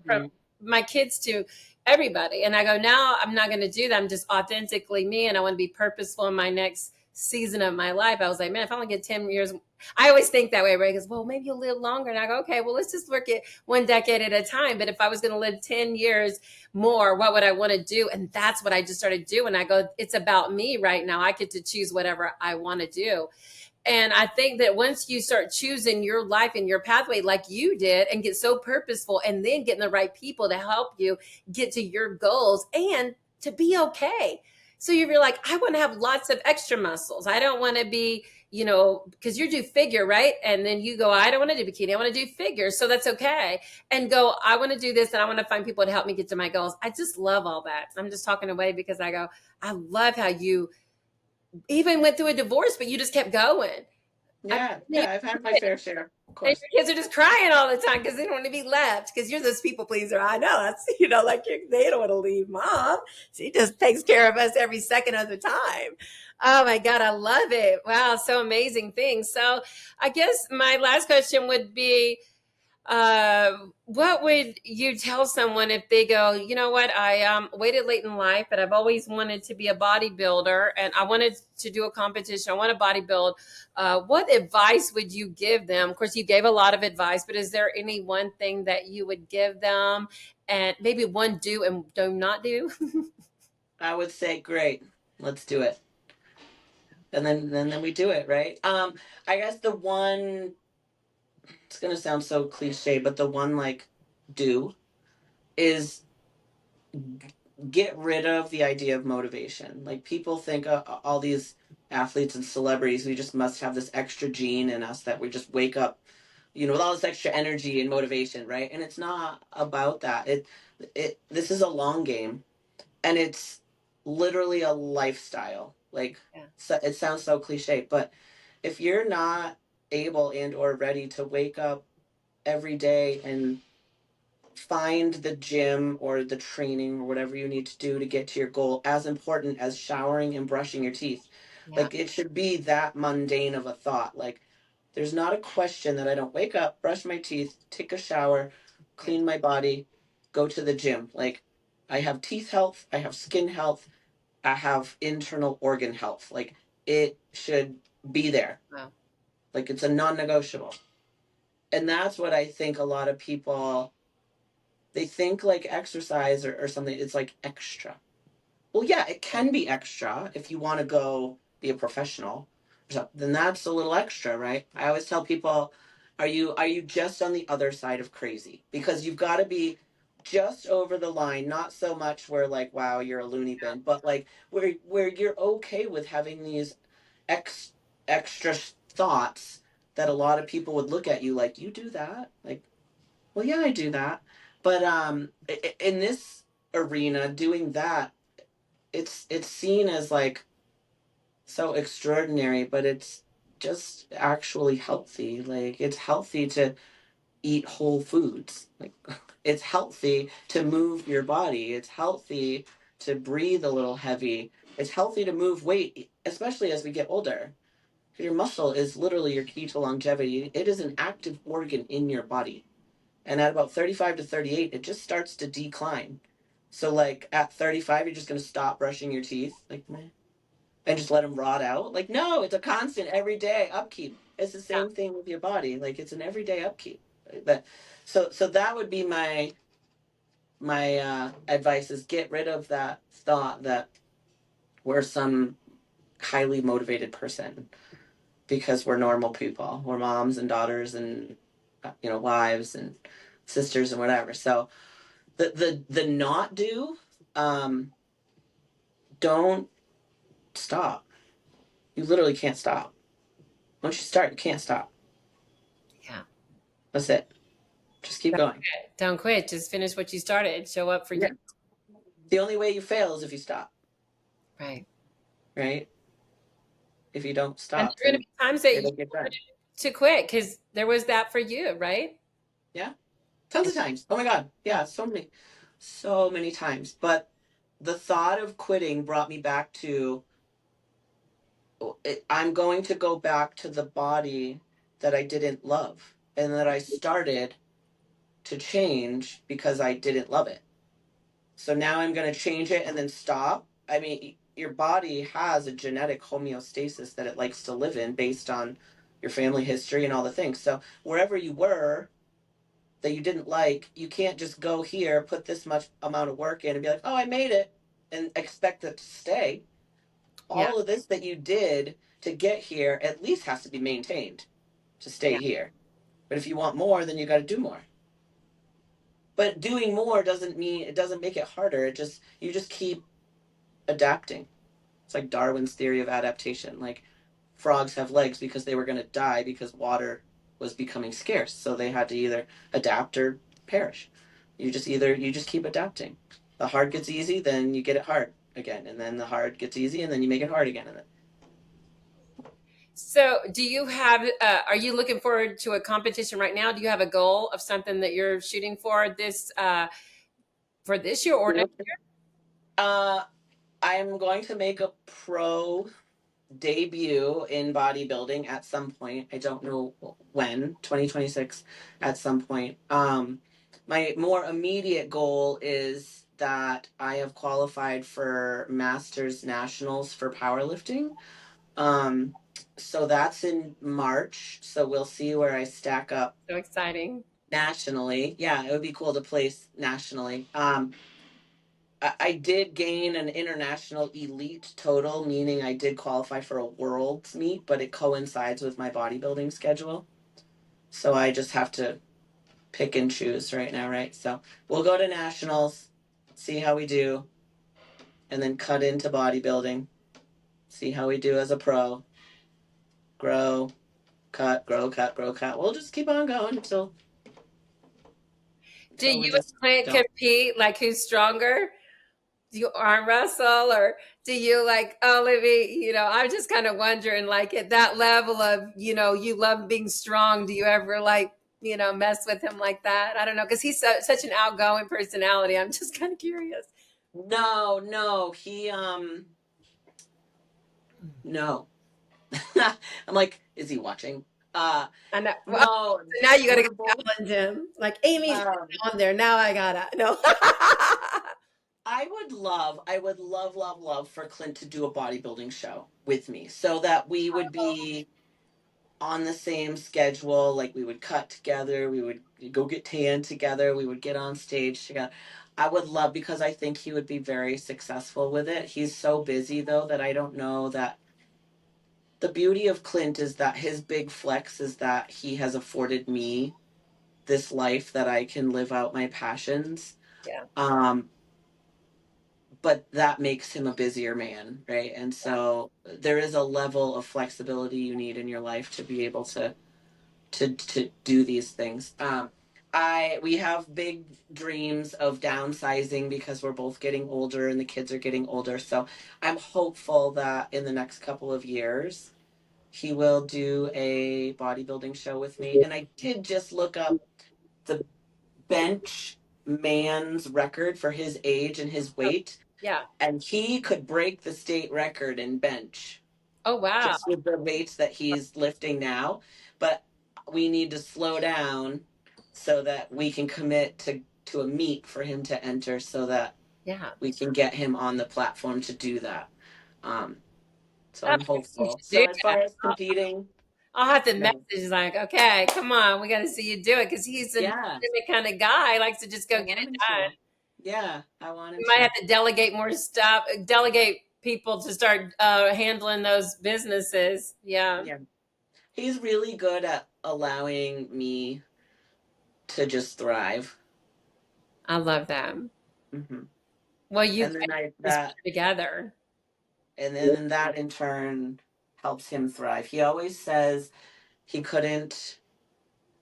from Mhm. my kids to everybody. And I go, now I'm not going to do that. I'm just authentically me, and I want to be purposeful in my next season of my life. I was like, man, if I only get 10 years, I always think that way, right? Because, well, maybe you'll live longer. And I go, okay, well, let's just work it one decade at a time. But if I was going to live 10 years more, what would I want to do? And that's what I just started doing. I go, it's about me right now. I get to choose whatever I want to do. And I think that once you start choosing your life and your pathway like you did, and get so purposeful, and then getting the right people to help you get to your goals and to be okay. So you're like, I want to have lots of extra muscles. I don't want to be, because you do figure, right? And then you go, I don't want to do bikini. I want to do figure. So that's okay. And go, I want to do this, and I want to find people to help me get to my goals. I just love all that. I'm just talking away because I go, I love how you even went through a divorce, but you just kept going. I Yeah. mean, Yeah. I've had my fair share, of and course. your kids are just crying all the time because they don't want to be left. Because you're this people pleaser. I know. That's, like they don't want to leave mom. She just takes care of us every second of the time. Oh my God, I love it. Wow, so amazing things. So I guess my last question would be, what would you tell someone if they go, you know what, I waited late in life, but I've always wanted to be a bodybuilder, and I wanted to do a competition. I want to bodybuild. What advice would you give them? Of course, you gave a lot of advice, but is there any one thing that you would give them, and maybe one do and do not do? I would say, great, let's do it. And then we do it, right? I guess the one, it's gonna sound so cliche, but the one like do is get rid of the idea of motivation. Like people think all these athletes and celebrities, we just must have this extra gene in us that we just wake up, with all this extra energy and motivation, right? And it's not about that. It this is a long game, and it's literally a lifestyle. Like, Yeah, so it sounds so cliche, but if you're not able and or ready to wake up every day and find the gym or the training or whatever you need to do to get to your goal as important as showering and brushing your teeth. yeah, Like, it should be that mundane of a thought. Like, there's not a question that I don't wake up, brush my teeth, take a shower, yeah. clean my body, go to the gym. Like, I have teeth health, I have skin health, I have internal organ health. Like, it should be there. Wow. Like, it's a non negotiable. And that's what I think a lot of people, they think like exercise or something, it's like extra. Well, yeah, it can be extra if you want to go be a professional. So then that's a little extra, right? I always tell people, are you just on the other side of crazy? Because you've got to be just over the line, not so much where like, wow, you're a loony bin, but like where you're okay with having these ex, extra thoughts that a lot of people would look at you like, you do that? Like, well, yeah, I do that. But in this arena, doing that, it's seen as like so extraordinary, but it's just actually healthy. Like it's healthy to eat whole foods. Like it's healthy to move your body. It's healthy to breathe a little heavy. It's healthy to move weight, especially as we get older. Your muscle is literally your key to longevity. It is an active organ in your body. And at about 35 to 38, it just starts to decline. So like at 35, you're just going to stop brushing your teeth. Like, meh, and just let them rot out. Like, no, it's a constant everyday upkeep. It's the Yeah. same thing with your body. Like, it's an everyday upkeep. But so that would be my advice is get rid of that thought that we're some highly motivated person because we're normal people. We're moms and daughters and wives and sisters and whatever. So the not do um don't stop. You literally can't stop. Once you start, you can't stop. Yeah. That's it. Just keep going. Don't quit. Just finish what you started. Show up for you. Yeah. The only way you fail is if you stop, Right. right? If you don't And stop, there are going to then be times that you it'll get wanted done. to quit because there was that for you, right? Yeah. Tons And of times. Oh my God. Yeah. So many times. But the thought of quitting brought me back to I'm going to go back to the body that I didn't love and that I started to change because I didn't love it. So now I'm going to change it and then stop. I mean, your body has a genetic homeostasis that it likes to live in based on your family history and all the things. So wherever you were that you didn't like, you can't just go here, put this much amount of work in and be like, oh, I made it and expect it to stay. yeah, All of this that you did to get here at least has to be maintained to stay yeah. here. But if you want more, then you got to do more. But doing more doesn't mean it doesn't make it harder. You just keep adapting. It's like Darwin's theory of adaptation. Like frogs have legs because they were going to die because water was becoming scarce. So they had to either adapt or perish. You just keep adapting. The hard gets easy, then you get it hard again, and then the hard gets easy, and then you make it hard again. And then So, do you have? Are you looking forward to a competition right now? Do you have a goal of something that you're shooting for this year or next? uh, I'm going to make a pro debut in bodybuilding at some point. I don't know when, 2026 at some point. My more immediate goal is that I have qualified for Masters Nationals for powerlifting. Um, so that's in March. So we'll see where I stack up So exciting! nationally. Yeah, it would be cool to place nationally. I did gain an international elite total, meaning I did qualify for a world's meet, but it coincides with my bodybuilding schedule. So I just have to pick and choose right now, right? So we'll go to nationals, see how we do, and then cut into bodybuilding, see how we do as a pro, grow, cut, grow, cut, grow, cut. We'll just keep on going Do until we you just and Clint don't. compete? Like, who's stronger? Do you arm wrestle, or do you like? Oh, let me. I'm just kind of wondering. Like at that level of, you love being strong. Do you ever like, mess with him like that? I don't know because he's such an outgoing personality. I'm just kind of curious. No, no, no. I'm like, is he watching? I know. Well, No, so now you got to we're both. challenge him. Like Amy's Um, on there. Now I gotta. No. I would love, love, love for Clint to do a bodybuilding show with me, so that we would be on the same schedule. Like we would cut together, we would go get tan together, we would get on stage together. I would love, because I think he would be very successful with it. He's so busy though that I don't know that the beauty of Clint is that his big flex is that he has afforded me this life that I can live out my passions. Yeah. Um, but that makes him a busier man, right? And so there is a level of flexibility you need in your life to be able to do these things. I we have big dreams of downsizing because we're both getting older and the kids are getting older. So I'm hopeful that in the next couple of years he will do a bodybuilding show with me. And I did just look up the bench man's record for his age and his Oh, weight, yeah. and he could break the state record in bench Oh, wow. just with the weights that he's lifting now. But we need to slow down so that we can commit to a meet for him to enter, so that Yeah. we can get him on the platform to do that. Um, so Oh, I'm you hopeful. should do So as that. far as competing, I'll have to no. message like, okay, come on, we got to see you do it because he's an Yeah, independent kind of guy. He likes to just go I get want it him done. to. Yeah, I want him We might have to. to delegate more stuff, delegate people to start handling those businesses. Yeah, Yeah. He's really good at allowing me to just thrive. I love that. Hmm. Well, you And guys then I just that put together. and then that in turn helps him thrive. He always says he couldn't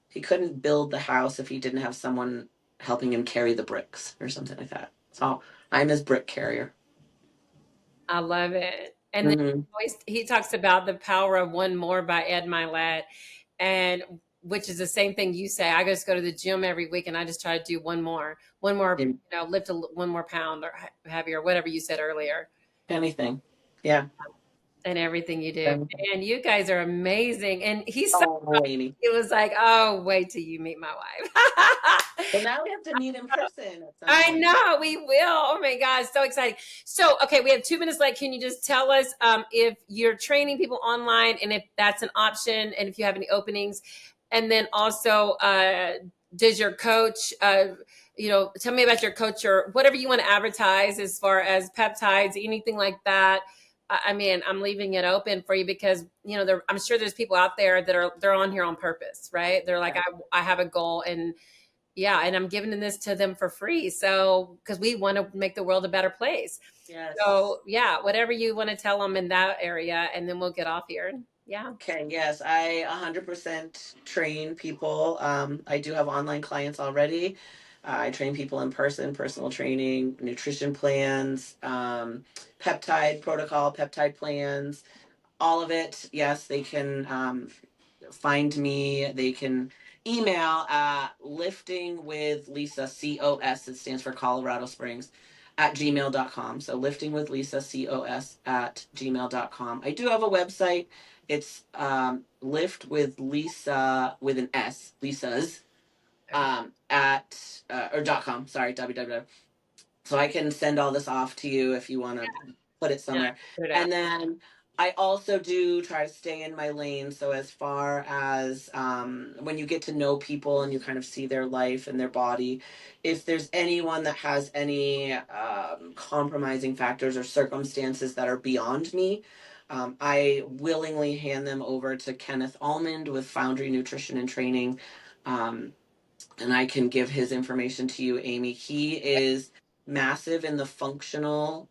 he couldn't build the house if he didn't have someone helping him carry the bricks or something like that. So I'm his brick carrier. I love it. And then Hmm. he talks about the power of one more by Ed Milet, and which is the same thing you say. I just go to the gym every week and I just try to do one more, lift one more pound or heavier, whatever you said earlier, Anything. Yeah. and everything you do. Anything. And you guys are amazing. And he's so Oh, Amy. it was like, oh, wait till you meet my wife. Well, now we have to meet in person at some I point. know we will. Oh my God, so exciting. So, okay, we have 2 minutes left. Can you just tell us if you're training people online and if that's an option and if you have any openings? And then also, does your coach, tell me about your coach or whatever you want to advertise as far as peptides, anything like that. I mean, I'm leaving it open for you because I'm sure there's people out there that they're on here on purpose, right? They're like, Yeah. I have a goal and yeah, and I'm giving this to them for free. So, because we want to make the world a better place. Yes. So, yeah, whatever you want to tell them in that area, and then we'll get off here. Yeah. Okay, yes, I 100% train people. I do have online clients already. I train people in person, personal training, nutrition plans, peptide protocol, peptide plans, all of it. Yes, they can find me. They can email at lifting with Lisa, COS, it stands for Colorado Springs, at gmail.com. So lifting with Lisa, COS, at gmail.com. I do have a website. It's lift with Lisa with an S, Lisa's, Okay. at, or dot com, sorry, www. So I can send all this off to you if you want to put it Yeah. somewhere. Put it out. And then I also do try to stay in my lane. So as far as when you get to know people and you kind of see their life and their body, if there's anyone that has any compromising factors or circumstances that are beyond me, I willingly hand them over to Kenneth Almond with Foundry Nutrition and Training. Um, and I can give his information to you, Amy. He is massive in the functional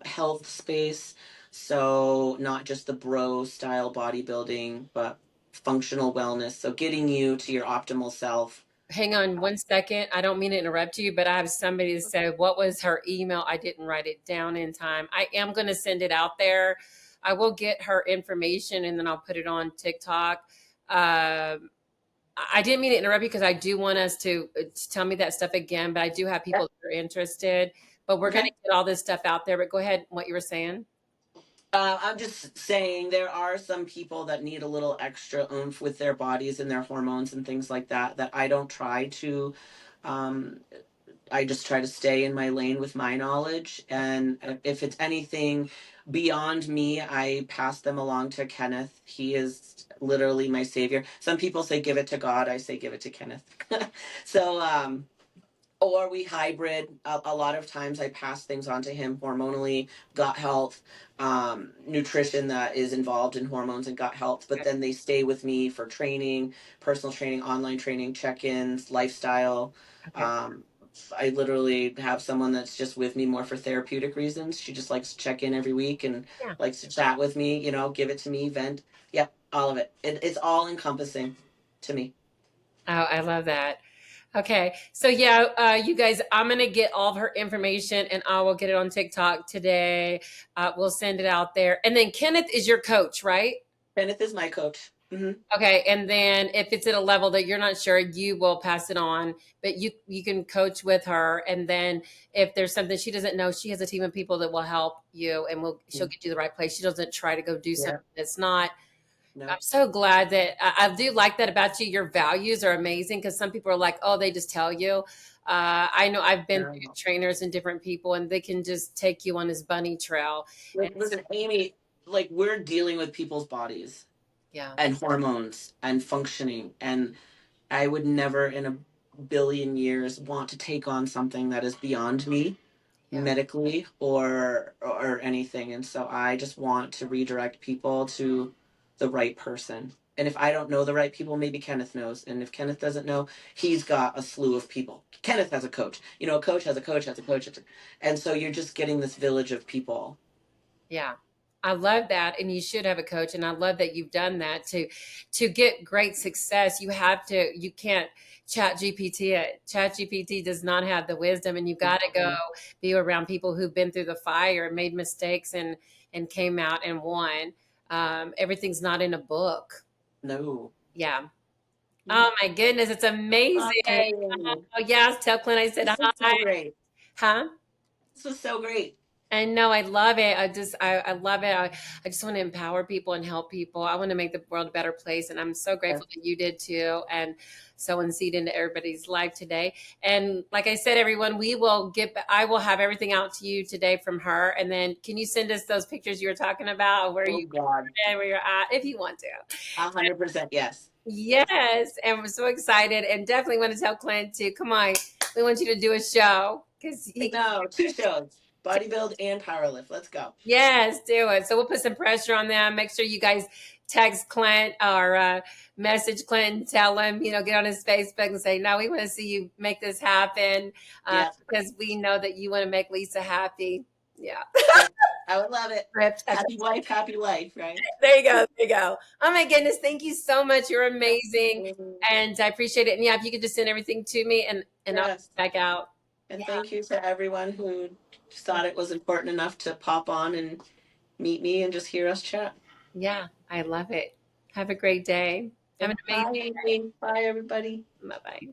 health space. So, not just the bro style bodybuilding, but functional wellness. So, getting you to your optimal self. Hang on one second. I don't mean to interrupt you, but I have somebody to say, what was her email? I didn't write it down in time. I am going to send it out there. I will get her information and then I'll put it on TikTok. Um, I didn't mean to interrupt you because I do want us to tell me that stuff again, but I do have Yeah. people that are interested. But we're going to Okay. get all this stuff out there. But go ahead, what you were saying. I'm just saying there are some people that need a little extra oomph with their bodies and their hormones and things like that, that I don't try to um, I just try to stay in my lane with my knowledge. And if it's anything beyond me, I pass them along to Kenneth. He is literally my savior. Some people say give it to God. I say give it to Kenneth. So or we hybrid. A lot of times I pass things on to him hormonally, gut health, nutrition that is involved in hormones and gut health, but then they stay with me for training, personal training, online training, check-ins, lifestyle. Okay. um, I literally have someone that's just with me more for therapeutic reasons. She just likes to check in every week and Yeah. likes to chat with me, give it to me, vent. Yep, all of it's all encompassing to me. Oh, I love that. Okay. So yeah, you guys, I'm gonna get all of her information and I will get it on TikTok today. We'll send it out there. And then Kenneth is your coach, right? Kenneth is my coach. Okay. And then if it's at a level that you're not sure, you will pass it on. But you can coach with her. And then if there's something she doesn't know, she has a team of people that will help you and she'll Mm-hmm. get you the right place. She doesn't try to go do something Yeah. that's not. I'm No. so glad that I do like that about you. Your values are amazing because some people are like, oh, they just tell you. I know I've been through No. trainers and different people, and they can just take you on this bunny trail. And Listen, Amy, like we're dealing with people's bodies yeah, and hormones and functioning, and I would never in a billion years want to take on something that is beyond me yeah, medically or anything. And so I just want to redirect people to the right person. And if I don't know the right people, maybe Kenneth knows. And if Kenneth doesn't know, he's got a slew of people. Kenneth has a coach. A coach has a coach has a coach. And so you're just getting this village of people. yeah. I love that, and you should have a coach. And I love that you've done that to get great success. You have to. You can't chat GPT it. Chat GPT does not have the wisdom, and you got to go be around people who've been through the fire, made mistakes, and came out and won. Everything's not in a book. No. Yeah. No. Oh my goodness, it's amazing. Hi. Oh yes, tell Clint I said This was hi. so great. Huh? This was so great. I know, I love it. I love it. I just want to empower people and help people. I want to make the world a better place. And I'm so Yes. grateful that you did too. And sowing seed into everybody's life today. And like I said, everyone, I will have everything out to you today from her. And then can you send us those pictures you were talking about of where Oh you God. and where you're at if you want to? 100% yes. Yes, and we're so excited, and definitely want to tell Clint to come on. We want you to do a show because he. No, two shows. Bodybuild and powerlift. Let's go. Yes, do it. So we'll put some pressure on them. Make sure you guys text Clint or message Clint and tell him, get on his Facebook and say, no, we want to see you make this happen Yeah. because we know that you want to make Lisa happy. Yeah. Yep. I would love it. Ripped. Happy wife, happy life, right? There you go. There you go. Oh my goodness. Thank you so much. You're amazing. Mhm. And I appreciate it. And yeah, if you could just send everything to me and I'll Yes. back out. And Yeah. thank you to everyone who thought it was important enough to pop on and meet me and just hear us chat. Yeah. I love it. Have a great day. Have an amazing Bye, Amy. Bye, everybody. Bye bye.